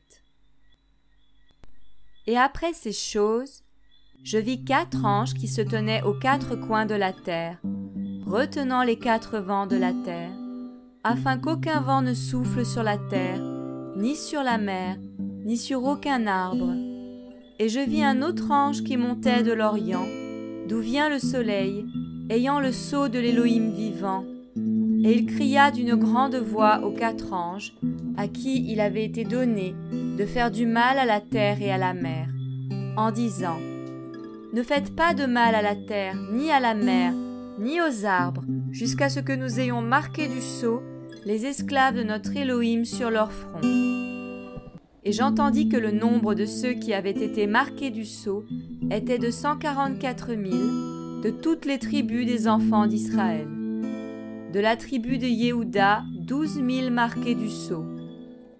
Et après ces choses, je vis 4 anges qui se tenaient aux 4 coins de la terre, retenant les 4 vents de la terre, afin qu'aucun vent ne souffle sur la terre, ni sur la mer, ni sur aucun arbre. Et je vis un autre ange qui montait de l'Orient, d'où vient le soleil, ayant le sceau de l'Élohim vivant. Et il cria d'une grande voix aux 4 anges, à qui il avait été donné de faire du mal à la terre et à la mer, en disant : Ne faites pas de mal à la terre, ni à la mer, ni aux arbres, jusqu'à ce que nous ayons marqué du sceau les esclaves de notre Élohim sur leur front. Et j'entendis que le nombre de ceux qui avaient été marqués du sceau était de 144 000 de toutes les tribus des enfants d'Israël. De la tribu de Yehuda, 12 000 marqués du sceau.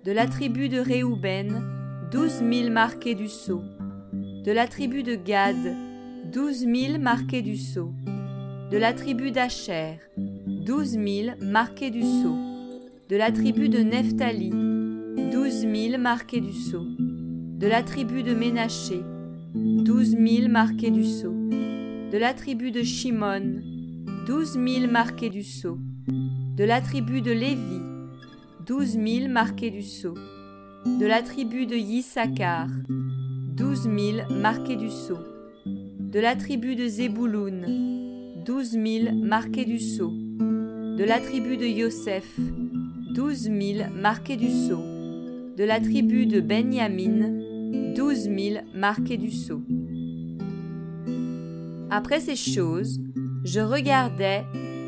De la tribu de Réhouben, 12 000 marqués du sceau. De la tribu de Gad, 12 000 marqués du sceau. De la tribu d'Asher, 12 000 marqués du sceau. De la tribu de Nephtali, 12 000 marqués du sceau. De la tribu de Ménaché, 12 000 marqués du sceau. De la tribu de Shimon, 12 000 marqués du sceau. De la tribu de Lévi, 12 000 marqués du sceau. De la tribu de Yissachar, 12 000 marqués du sceau. De la tribu de Zébouloun, 12 000 marqués du sceau. De la tribu de Yosef, 12 000 marqués du sceau. De la tribu de Benyamin, 12 000 marqués du sceau. Après ces choses, je regardais,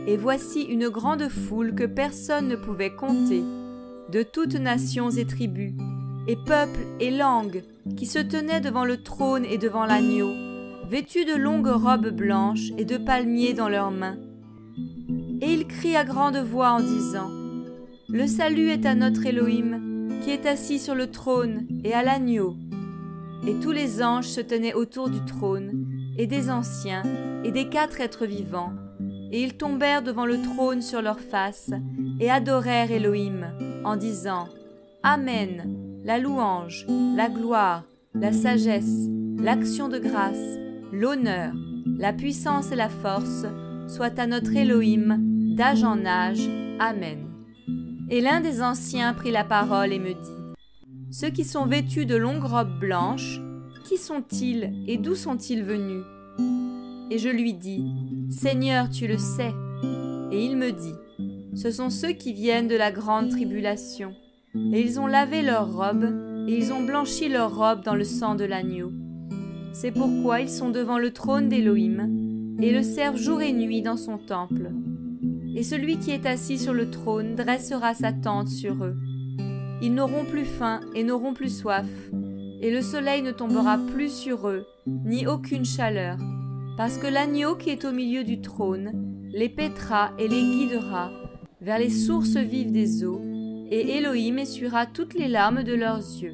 et voici une grande foule que personne ne pouvait compter, de toutes nations et tribus, et peuples et langues, qui se tenaient devant le trône et devant l'agneau, vêtus de longues robes blanches et de palmiers dans leurs mains. Et ils crient à grande voix en disant : Le salut est à notre Élohim, qui est assis sur le trône, et à l'agneau. Et tous les anges se tenaient autour du trône, et des anciens, et des 4 êtres vivants, et ils tombèrent devant le trône sur leurs faces, et adorèrent Élohim, en disant : Amen, la louange, la gloire, la sagesse, l'action de grâce, l'honneur, la puissance et la force, soient à notre Élohim, d'âge en âge. Amen. Et l'un des anciens prit la parole et me dit : Ceux qui sont vêtus de longues robes blanches, qui sont-ils et d'où sont-ils venus ? Et je lui dis : Seigneur, tu le sais. Et il me dit : Ce sont ceux qui viennent de la grande tribulation. Et ils ont lavé leurs robes, et ils ont blanchi leurs robes dans le sang de l'agneau. C'est pourquoi ils sont devant le trône d'Élohim, et le servent jour et nuit dans son temple. Et celui qui est assis sur le trône dressera sa tente sur eux. Ils n'auront plus faim et n'auront plus soif, et le soleil ne tombera plus sur eux, ni aucune chaleur, parce que l'agneau qui est au milieu du trône les paîtra et les guidera vers les sources vives des eaux, et Élohim essuiera toutes les larmes de leurs yeux.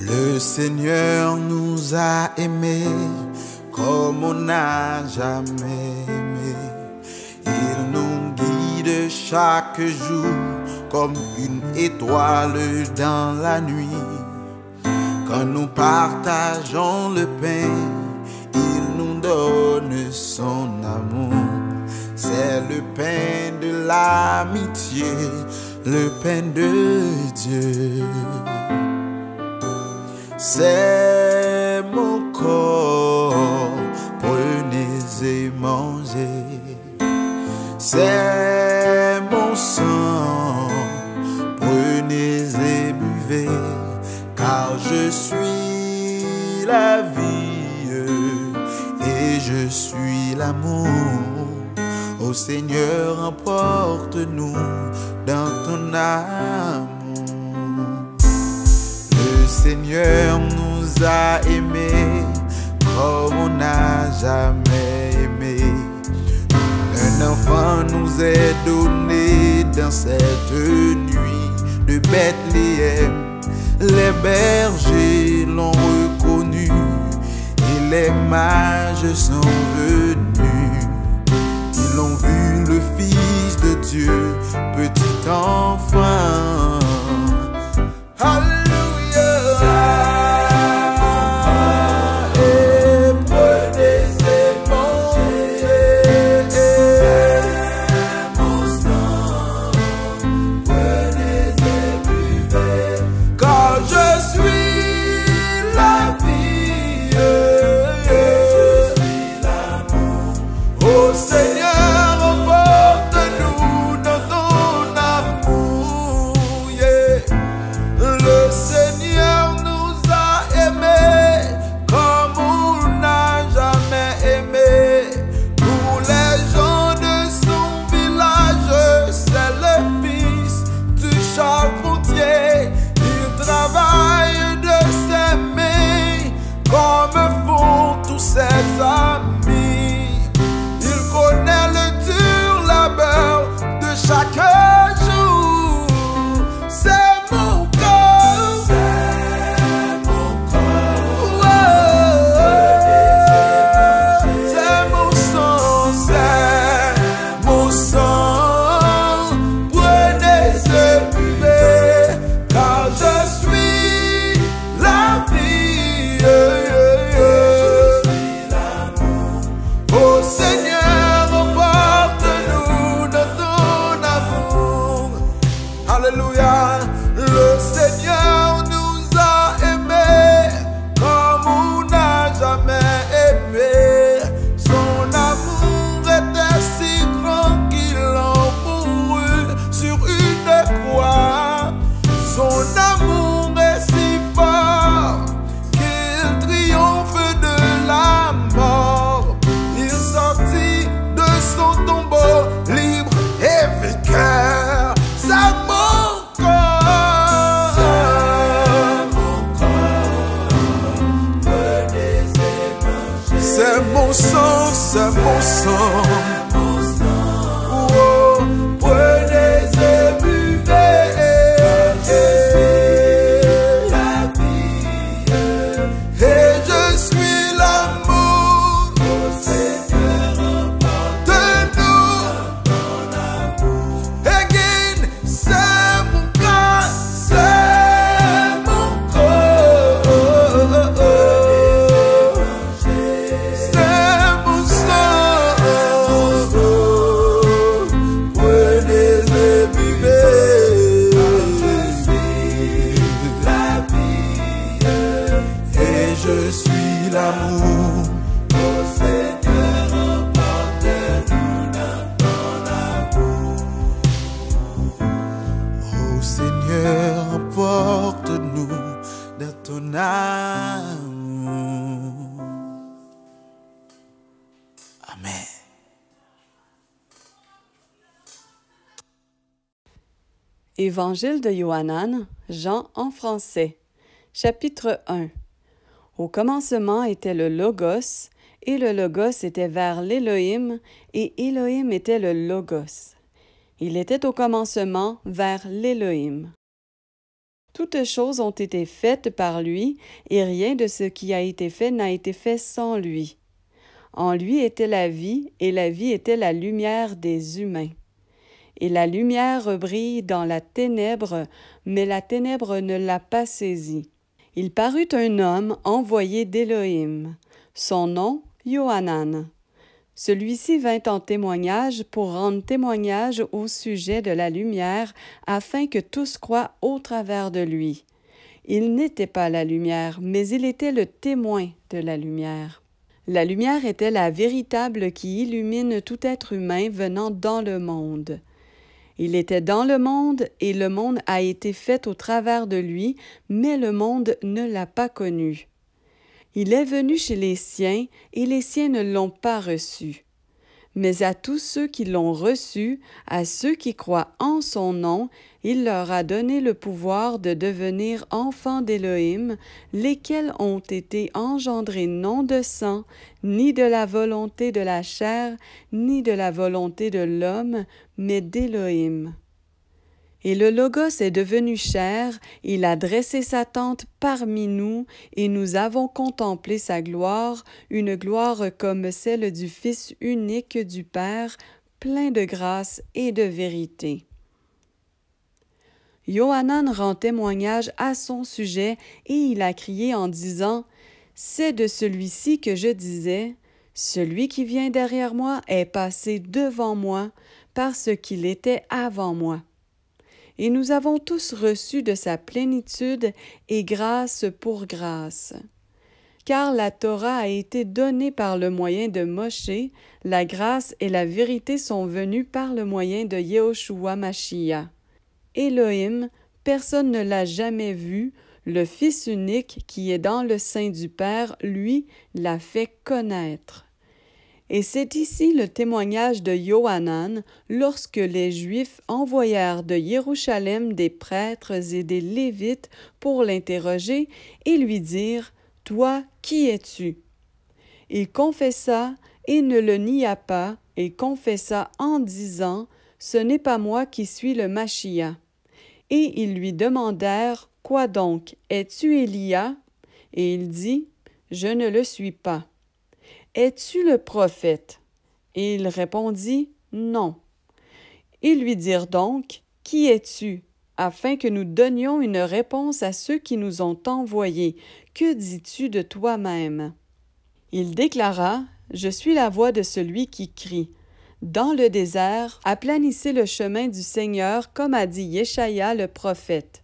Le Seigneur nous a aimés comme on n'a jamais aimé. Il nous guide chaque jour comme une étoile dans la nuit. Quand nous partageons le pain, il nous donne son amour. C'est le pain de l'amitié, le pain de Dieu. C'est mon corps, prenez et mangez. C'est mon sang, prenez et buvez. Car je suis la vie et je suis l'amour. Ô Seigneur, emporte-nous dans ton amour. Le Seigneur nous a aimés comme on n'a jamais aimé. Un enfant nous est donné dans cette nuit de Bethléem. Les bergers l'ont reconnu et les mages sont venus. Ils ont vu le Fils de Dieu, petit enfant. Alléluia. C'est mon sang. Oh, prenez et buvez. La vie. Et je suis l'amour. Oh Seigneur, de nous. Again, c'est mon cœur, c'est mon corps. C'est mon sang. Évangile de Yohanan, Jean en français. Chapitre 1. Au commencement était le Logos, et le Logos était vers l'Élohim, et Élohim était le Logos. Il était au commencement vers l'Élohim. Toutes choses ont été faites par lui, et rien de ce qui a été fait n'a été fait sans lui. En lui était la vie, et la vie était la lumière des humains. Et la lumière brille dans la ténèbre, mais la ténèbre ne l'a pas saisie. Il parut un homme envoyé d'Élohim. Son nom, Yohanan. Celui-ci vint en témoignage pour rendre témoignage au sujet de la lumière, afin que tous croient au travers de lui. Il n'était pas la lumière, mais il était le témoin de la lumière. La lumière était la véritable qui illumine tout être humain venant dans le monde. Il était dans le monde, et le monde a été fait au travers de lui, mais le monde ne l'a pas connu. Il est venu chez les siens, et les siens ne l'ont pas reçu. Mais à tous ceux qui l'ont reçu, à ceux qui croient en son nom, il leur a donné le pouvoir de devenir enfants d'Élohim, lesquels ont été engendrés non de sang, ni de la volonté de la chair, ni de la volonté de l'homme, mais d'Élohim. Et le Logos est devenu chair, il a dressé sa tente parmi nous, et nous avons contemplé sa gloire, une gloire comme celle du Fils unique du Père, plein de grâce et de vérité. Yohanan rend témoignage à son sujet, et il a crié en disant « C'est de celui-ci que je disais, celui qui vient derrière moi est passé devant moi, parce qu'il était avant moi. » Et nous avons tous reçu de sa plénitude et grâce pour grâce. Car la Torah a été donnée par le moyen de Moshe, la grâce et la vérité sont venues par le moyen de Yehoshua Mashiach. Élohim, personne ne l'a jamais vu, le Fils unique qui est dans le sein du Père, lui, l'a fait connaître. Et c'est ici le témoignage de Yohanan lorsque les Juifs envoyèrent de Jérusalem des prêtres et des Lévites pour l'interroger et lui dire « Toi, qui es-tu » Il confessa et ne le nia pas, et confessa en disant « Ce n'est pas moi qui suis le Mashiach » Et ils lui demandèrent « Quoi donc, es-tu Élia » Et il dit « Je ne le suis pas. » « Es-tu le prophète? » Et il répondit « Non. » Ils lui dirent donc « Qui es-tu? » afin que nous donnions une réponse à ceux qui nous ont envoyés. Que dis-tu de toi-même? Il déclara « Je suis la voix de celui qui crie. Dans le désert, aplanissez le chemin du Seigneur, comme a dit Yeshaya le prophète. »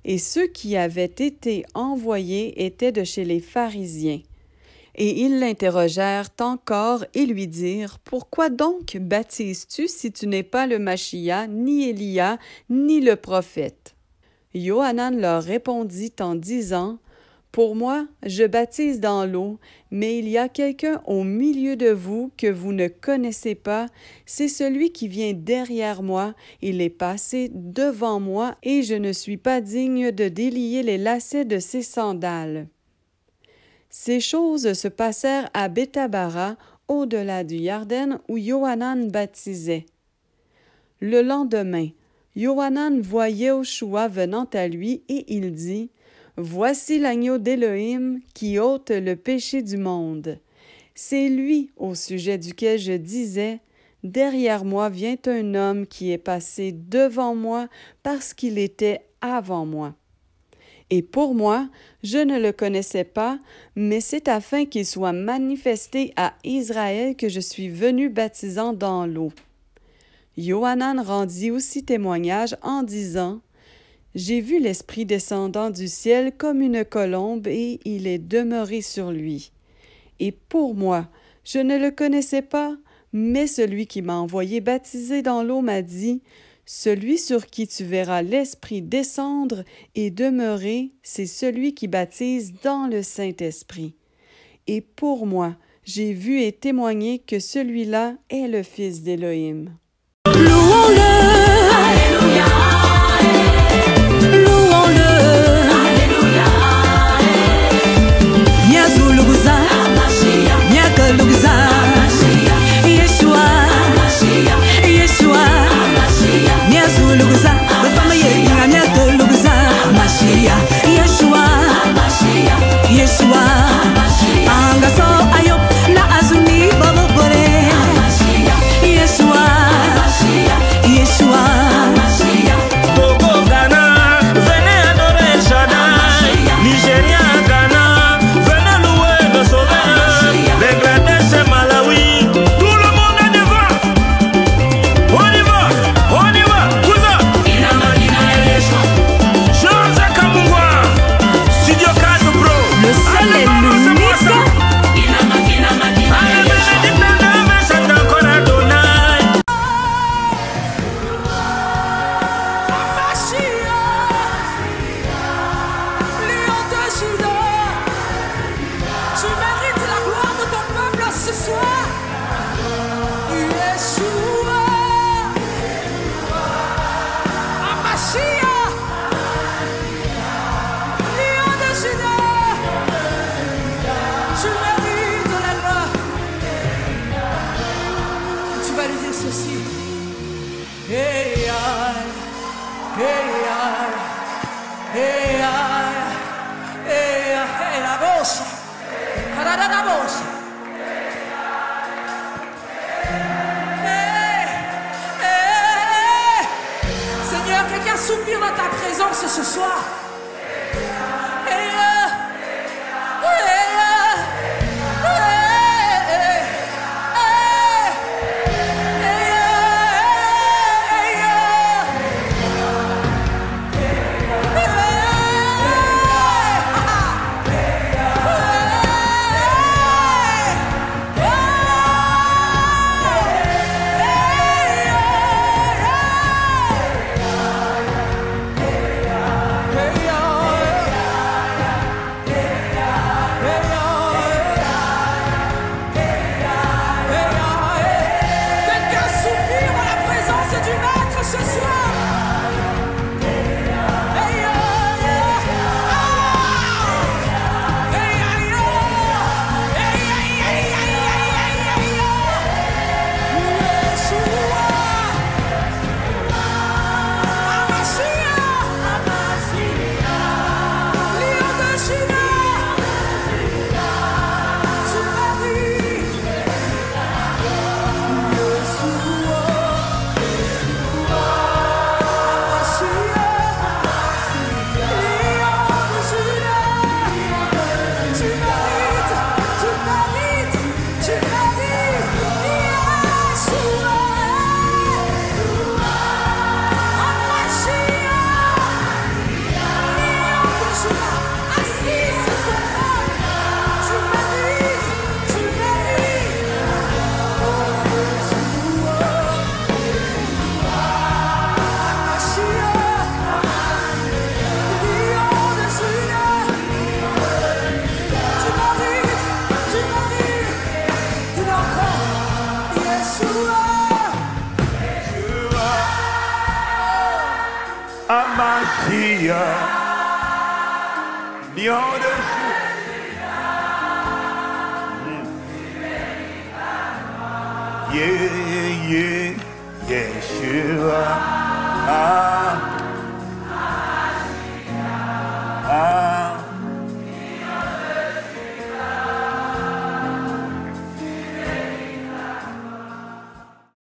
Et ceux qui avaient été envoyés étaient de chez les pharisiens. Et ils l'interrogèrent encore et lui dirent « Pourquoi donc baptises-tu si tu n'es pas le Mashiach, ni Élia, ni le prophète? » Yohanan leur répondit en disant « Pour moi, je baptise dans l'eau, mais il y a quelqu'un au milieu de vous que vous ne connaissez pas, c'est celui qui vient derrière moi, il est passé devant moi et je ne suis pas digne de délier les lacets de ses sandales. » Ces choses se passèrent à Bethabara, au-delà du Yarden, où Yohanan baptisait. Le lendemain, Yohanan voit Yehoshua venant à lui, et il dit « Voici l'agneau d'Élohim qui ôte le péché du monde. C'est lui au sujet duquel je disais « Derrière moi vient un homme qui est passé devant moi parce qu'il était avant moi. » Et pour moi, je ne le connaissais pas, mais c'est afin qu'il soit manifesté à Israël que je suis venu baptisant dans l'eau. Yohanan rendit aussi témoignage en disant « J'ai vu l'Esprit descendant du ciel comme une colombe et il est demeuré sur lui. Et pour moi, je ne le connaissais pas, mais celui qui m'a envoyé baptiser dans l'eau m'a dit « Celui sur qui tu verras l'Esprit descendre et demeurer, c'est celui qui baptise dans le Saint-Esprit. Et pour moi, j'ai vu et témoigné que celui-là est le Fils d'Élohim. » Louons-le, Alléluia. Seigneur, quelqu'un soupire dans ta présence ce soir. Lion de Juda. Yeshua.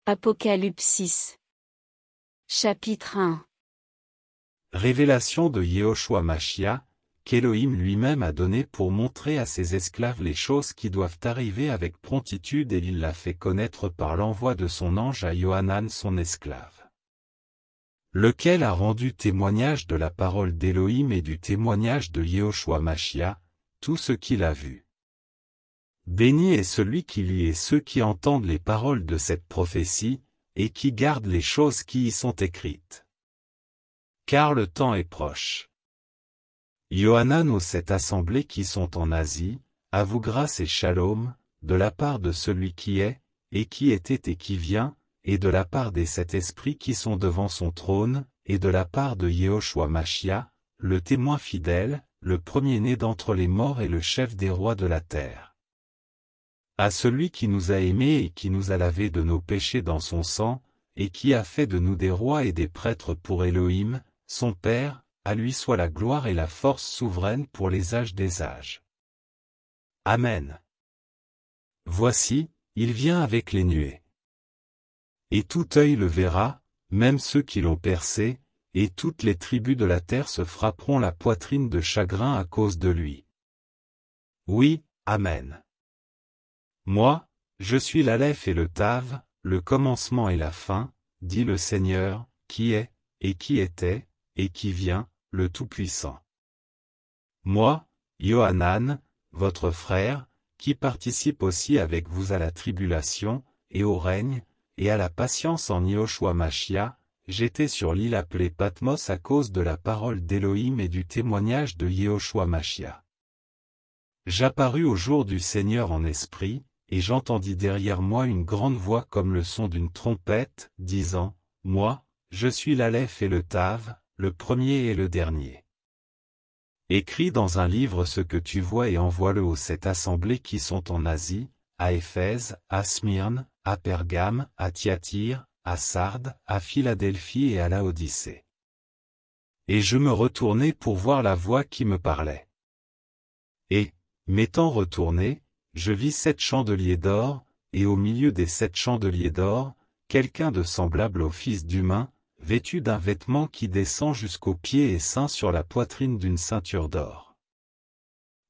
Apocalypse 6. Chapitre 1. Révélation de Yehoshua Mashiach, qu'Élohim lui-même a donné pour montrer à ses esclaves les choses qui doivent arriver avec promptitude, et il l'a fait connaître par l'envoi de son ange à Yohanan son esclave, lequel a rendu témoignage de la parole d'Élohim et du témoignage de Yehoshua Mashiach, tout ce qu'il a vu. Béni est celui qui lit et ceux qui entendent les paroles de cette prophétie, et qui gardent les choses qui y sont écrites. Car le temps est proche. Yohanan aux 7 assemblées qui sont en Asie, à vous grâce et shalom, de la part de celui qui est, et qui était et qui vient, et de la part des 7 esprits qui sont devant son trône, et de la part de Yehoshua Mashiach, le témoin fidèle, le premier-né d'entre les morts et le chef des rois de la terre. À celui qui nous a aimés et qui nous a lavés de nos péchés dans son sang, et qui a fait de nous des rois et des prêtres pour Élohim, son Père, à lui soit la gloire et la force souveraine pour les âges des âges. Amen. Voici, il vient avec les nuées. Et tout œil le verra, même ceux qui l'ont percé, et toutes les tribus de la terre se frapperont la poitrine de chagrin à cause de lui. Oui, Amen. Moi, je suis l'Aleph et le Tav, le commencement et la fin, dit le Seigneur, qui est, et qui était, et qui vient, le Tout-Puissant. Moi, Yohanan, votre frère, qui participe aussi avec vous à la tribulation, et au règne, et à la patience en Yehoshua Mashiach, j'étais sur l'île appelée Patmos à cause de la parole d'Élohim et du témoignage de Yehoshua Mashiach. J'apparus au jour du Seigneur en esprit, et j'entendis derrière moi une grande voix comme le son d'une trompette, disant, moi, je suis l'Aleph et le Tav, le premier et le dernier. Écris dans un livre ce que tu vois et envoie-le aux 7 assemblées qui sont en Asie, à Éphèse, à Smyrne, à Pergame, à Thyatire, à Sardes, à Philadelphie et à Laodicée. Et je me retournai pour voir la voix qui me parlait. Et, m'étant retourné, je vis 7 chandeliers d'or, et au milieu des 7 chandeliers d'or, quelqu'un de semblable au Fils d'humain, vêtu d'un vêtement qui descend jusqu'aux pieds et ceint sur la poitrine d'une ceinture d'or.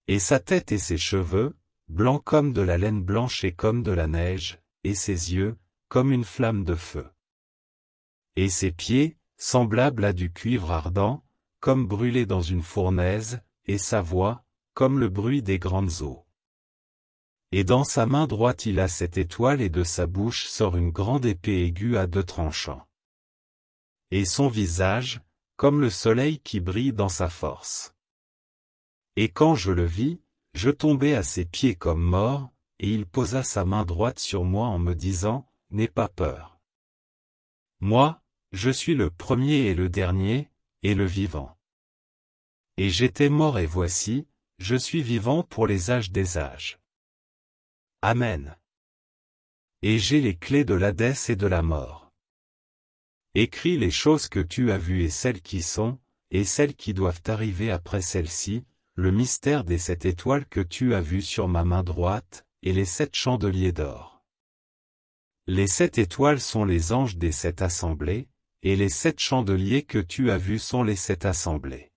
Et sa tête et ses cheveux, blancs comme de la laine blanche et comme de la neige, et ses yeux, comme une flamme de feu. Et ses pieds, semblables à du cuivre ardent, comme brûlés dans une fournaise, et sa voix, comme le bruit des grandes eaux. Et dans sa main droite il a 7 étoiles et de sa bouche sort une grande épée aiguë à 2 tranchants. Et son visage, comme le soleil qui brille dans sa force. Et quand je le vis, je tombai à ses pieds comme mort, et il posa sa main droite sur moi en me disant, « N'aie pas peur. Moi, je suis le premier et le dernier, et le vivant. Et j'étais mort et voici, je suis vivant pour les âges des âges. Amen. Et j'ai les clés de l'Hadès et de la mort. Écris les choses que tu as vues et celles qui sont, et celles qui doivent arriver après celles-ci, le mystère des 7 étoiles que tu as vues sur ma main droite, et les 7 chandeliers d'or. Les 7 étoiles sont les anges des 7 assemblées, et les 7 chandeliers que tu as vus sont les 7 assemblées.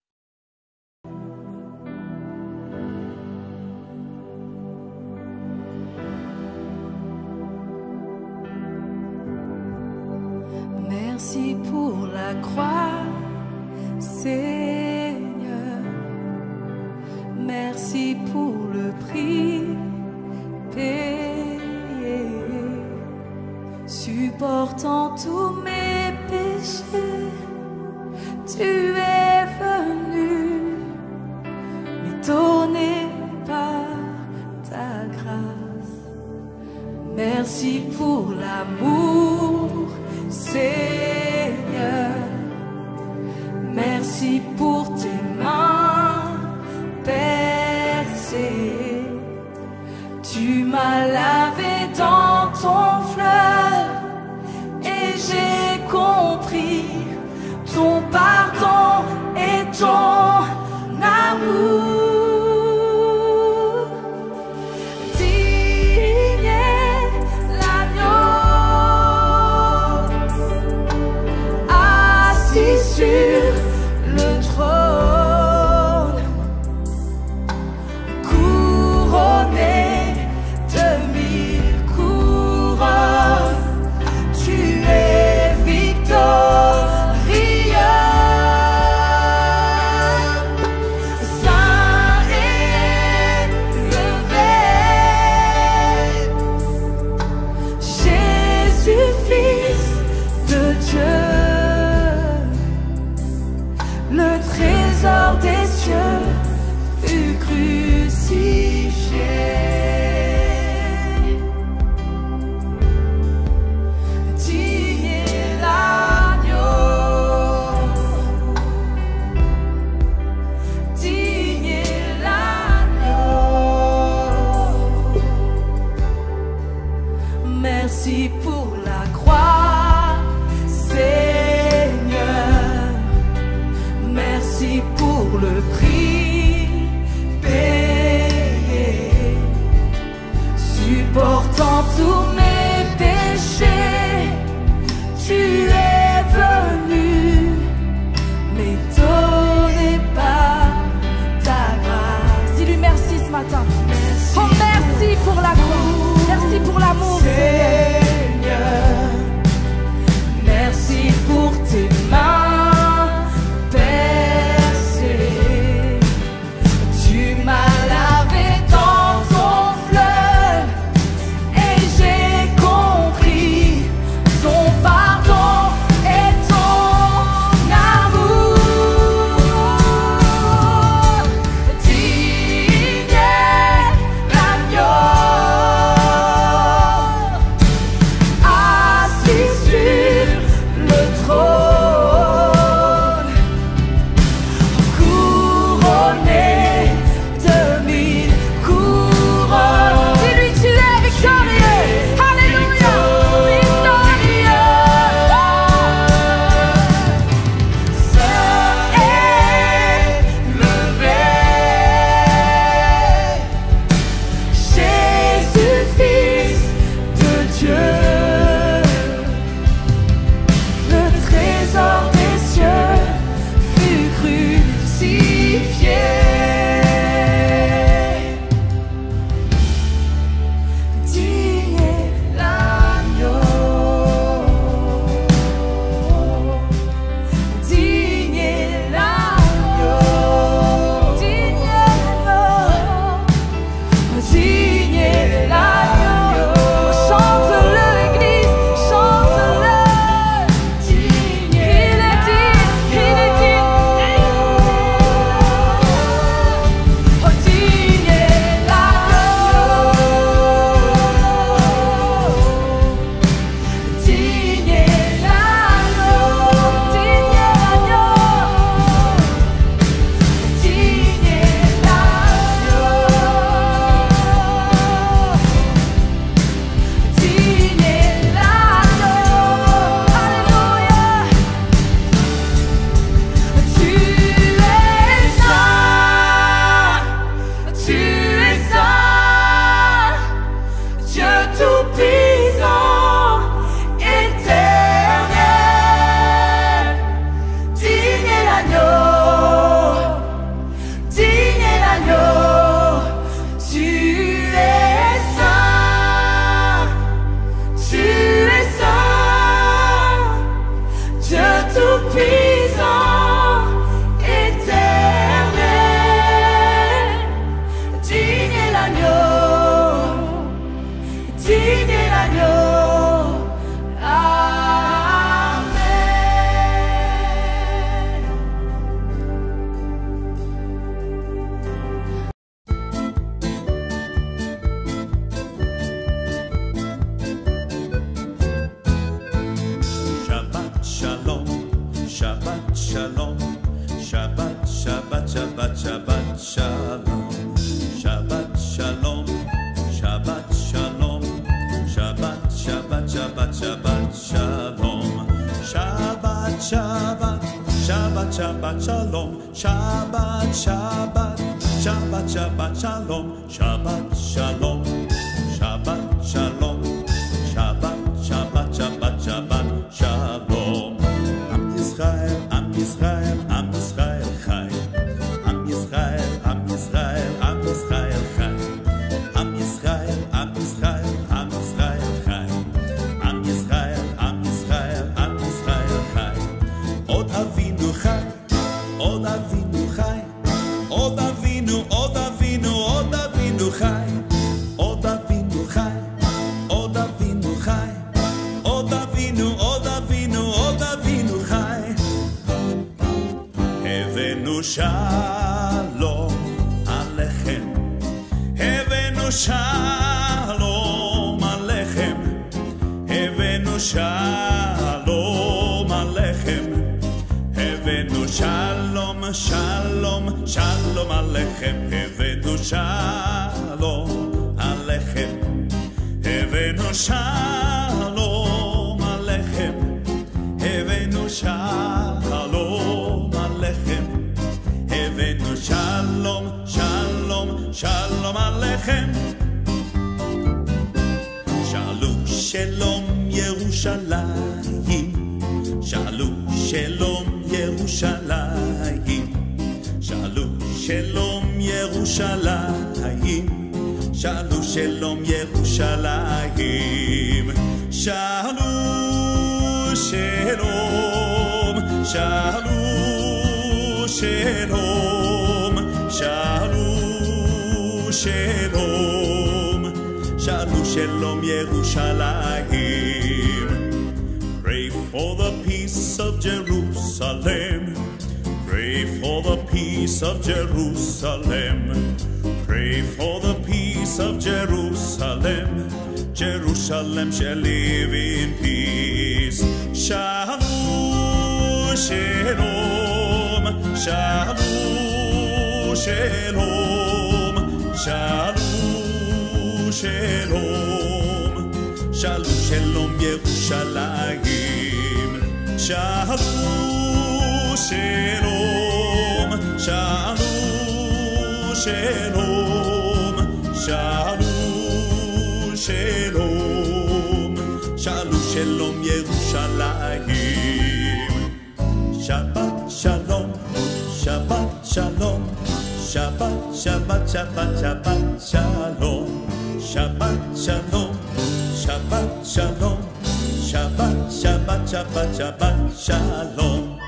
Merci pour la croix, Seigneur. Merci pour le prix payé, supportant tous mes péchés. Tu es venu m'étonner par ta grâce. Merci pour l'amour, Seigneur. Merci pour tes mains percées. Tu m'as lavé dans ton fleuve et j'ai compris ton pardon et ton amour. Sur le trône, couronné de 1000 couronnes, tu es victorieux. Saint et élevé, Jésus, Fils de Dieu. Le trésor des cieux fut crucifié. Digne est l'agneau, digne est l'agneau. Merci pour la croix, merci pour le prix payé, supportant tous mes péchés. Tu es venu m'étonner par ta grâce. Dis-lui merci ce matin. Merci, oh, merci pour la croix. Merci pour l'amour, Seigneur. Merci pour tes mains. Tu m'as lavé dans ton fleuve et j'ai Shabbat, Shabbat, Shalom. Shabbat, Shalom. Shabbat, Shalom. Shabbat, Shabbat, Shabbat, Shabbat, Shalom. Shabbat, Shabbat. Shabbat, Shabbat, Shalom. Shabbat, Shabbat. Shabbat, Shabbat, Shalom. Shabbat, Shalom. Shabbat, Shalom. Shabbat, Shabbat, Shabbat, Shabbat, Shalom. Am Yisrael, Am Yisrael, Am Yisrael Chai. Am Yisrael, Am Yisrael, Am Yisrael Chai. Am Yisrael, Am Yisrael, Am Yisrael Chai. Am Yisrael, Am Yisrael, Am Yisrael Chai. Od Avinu Chai, Od Avinu Chai. Od Avinu, Od Avinu, Od Avinu Chai. Od Avinu Chai. Od Avinu Chai. Od Avinu, Od Avinu, Od Avinu Chai. Havenu Shalom Alechem. Havenu Shalom Alechem. Havenu Shalom Alechem. Havenu Shalom, Shalom, Shalom Alechem. Havenu Shalom Alechem. Havenu Shalom Alechem. Havenu Shalom Alechem. Havenu Shalom, Shalom, Shalom Alechem. Shalu Shalom Yerushalayim. Shalu Shalom Yerushalayim. Shalu Shalom Yerushalayim. Shalu Shalom Yerushalayim. Shalu Shalom. Shalu Shalom. Shalu Shalom. Shalu Shalom Yerushalayim. Pray for the peace of Jerusalem. Pray for the peace of Jerusalem. Pray for the peace of Jerusalem. Jerusalem shall live in peace. Shalom, Shalom, Shalom, Shalom, Shalom, Shalom, Shalom, Shalom, Yerushalayim. Shalom, Shalom, Shalom, Shalom, Shalom, Shalom, Shalom, Shalom, Yerushalayim. Shabbat, Shalom, Shabbat, Shalom, Shabbat, Shabbat, Shabbat, Shabbat, Shalom, Shabbat, Shalom, Shabbat, Shalom, Shabbat, Shabbat, Shabbat, Shabbat, Shalom.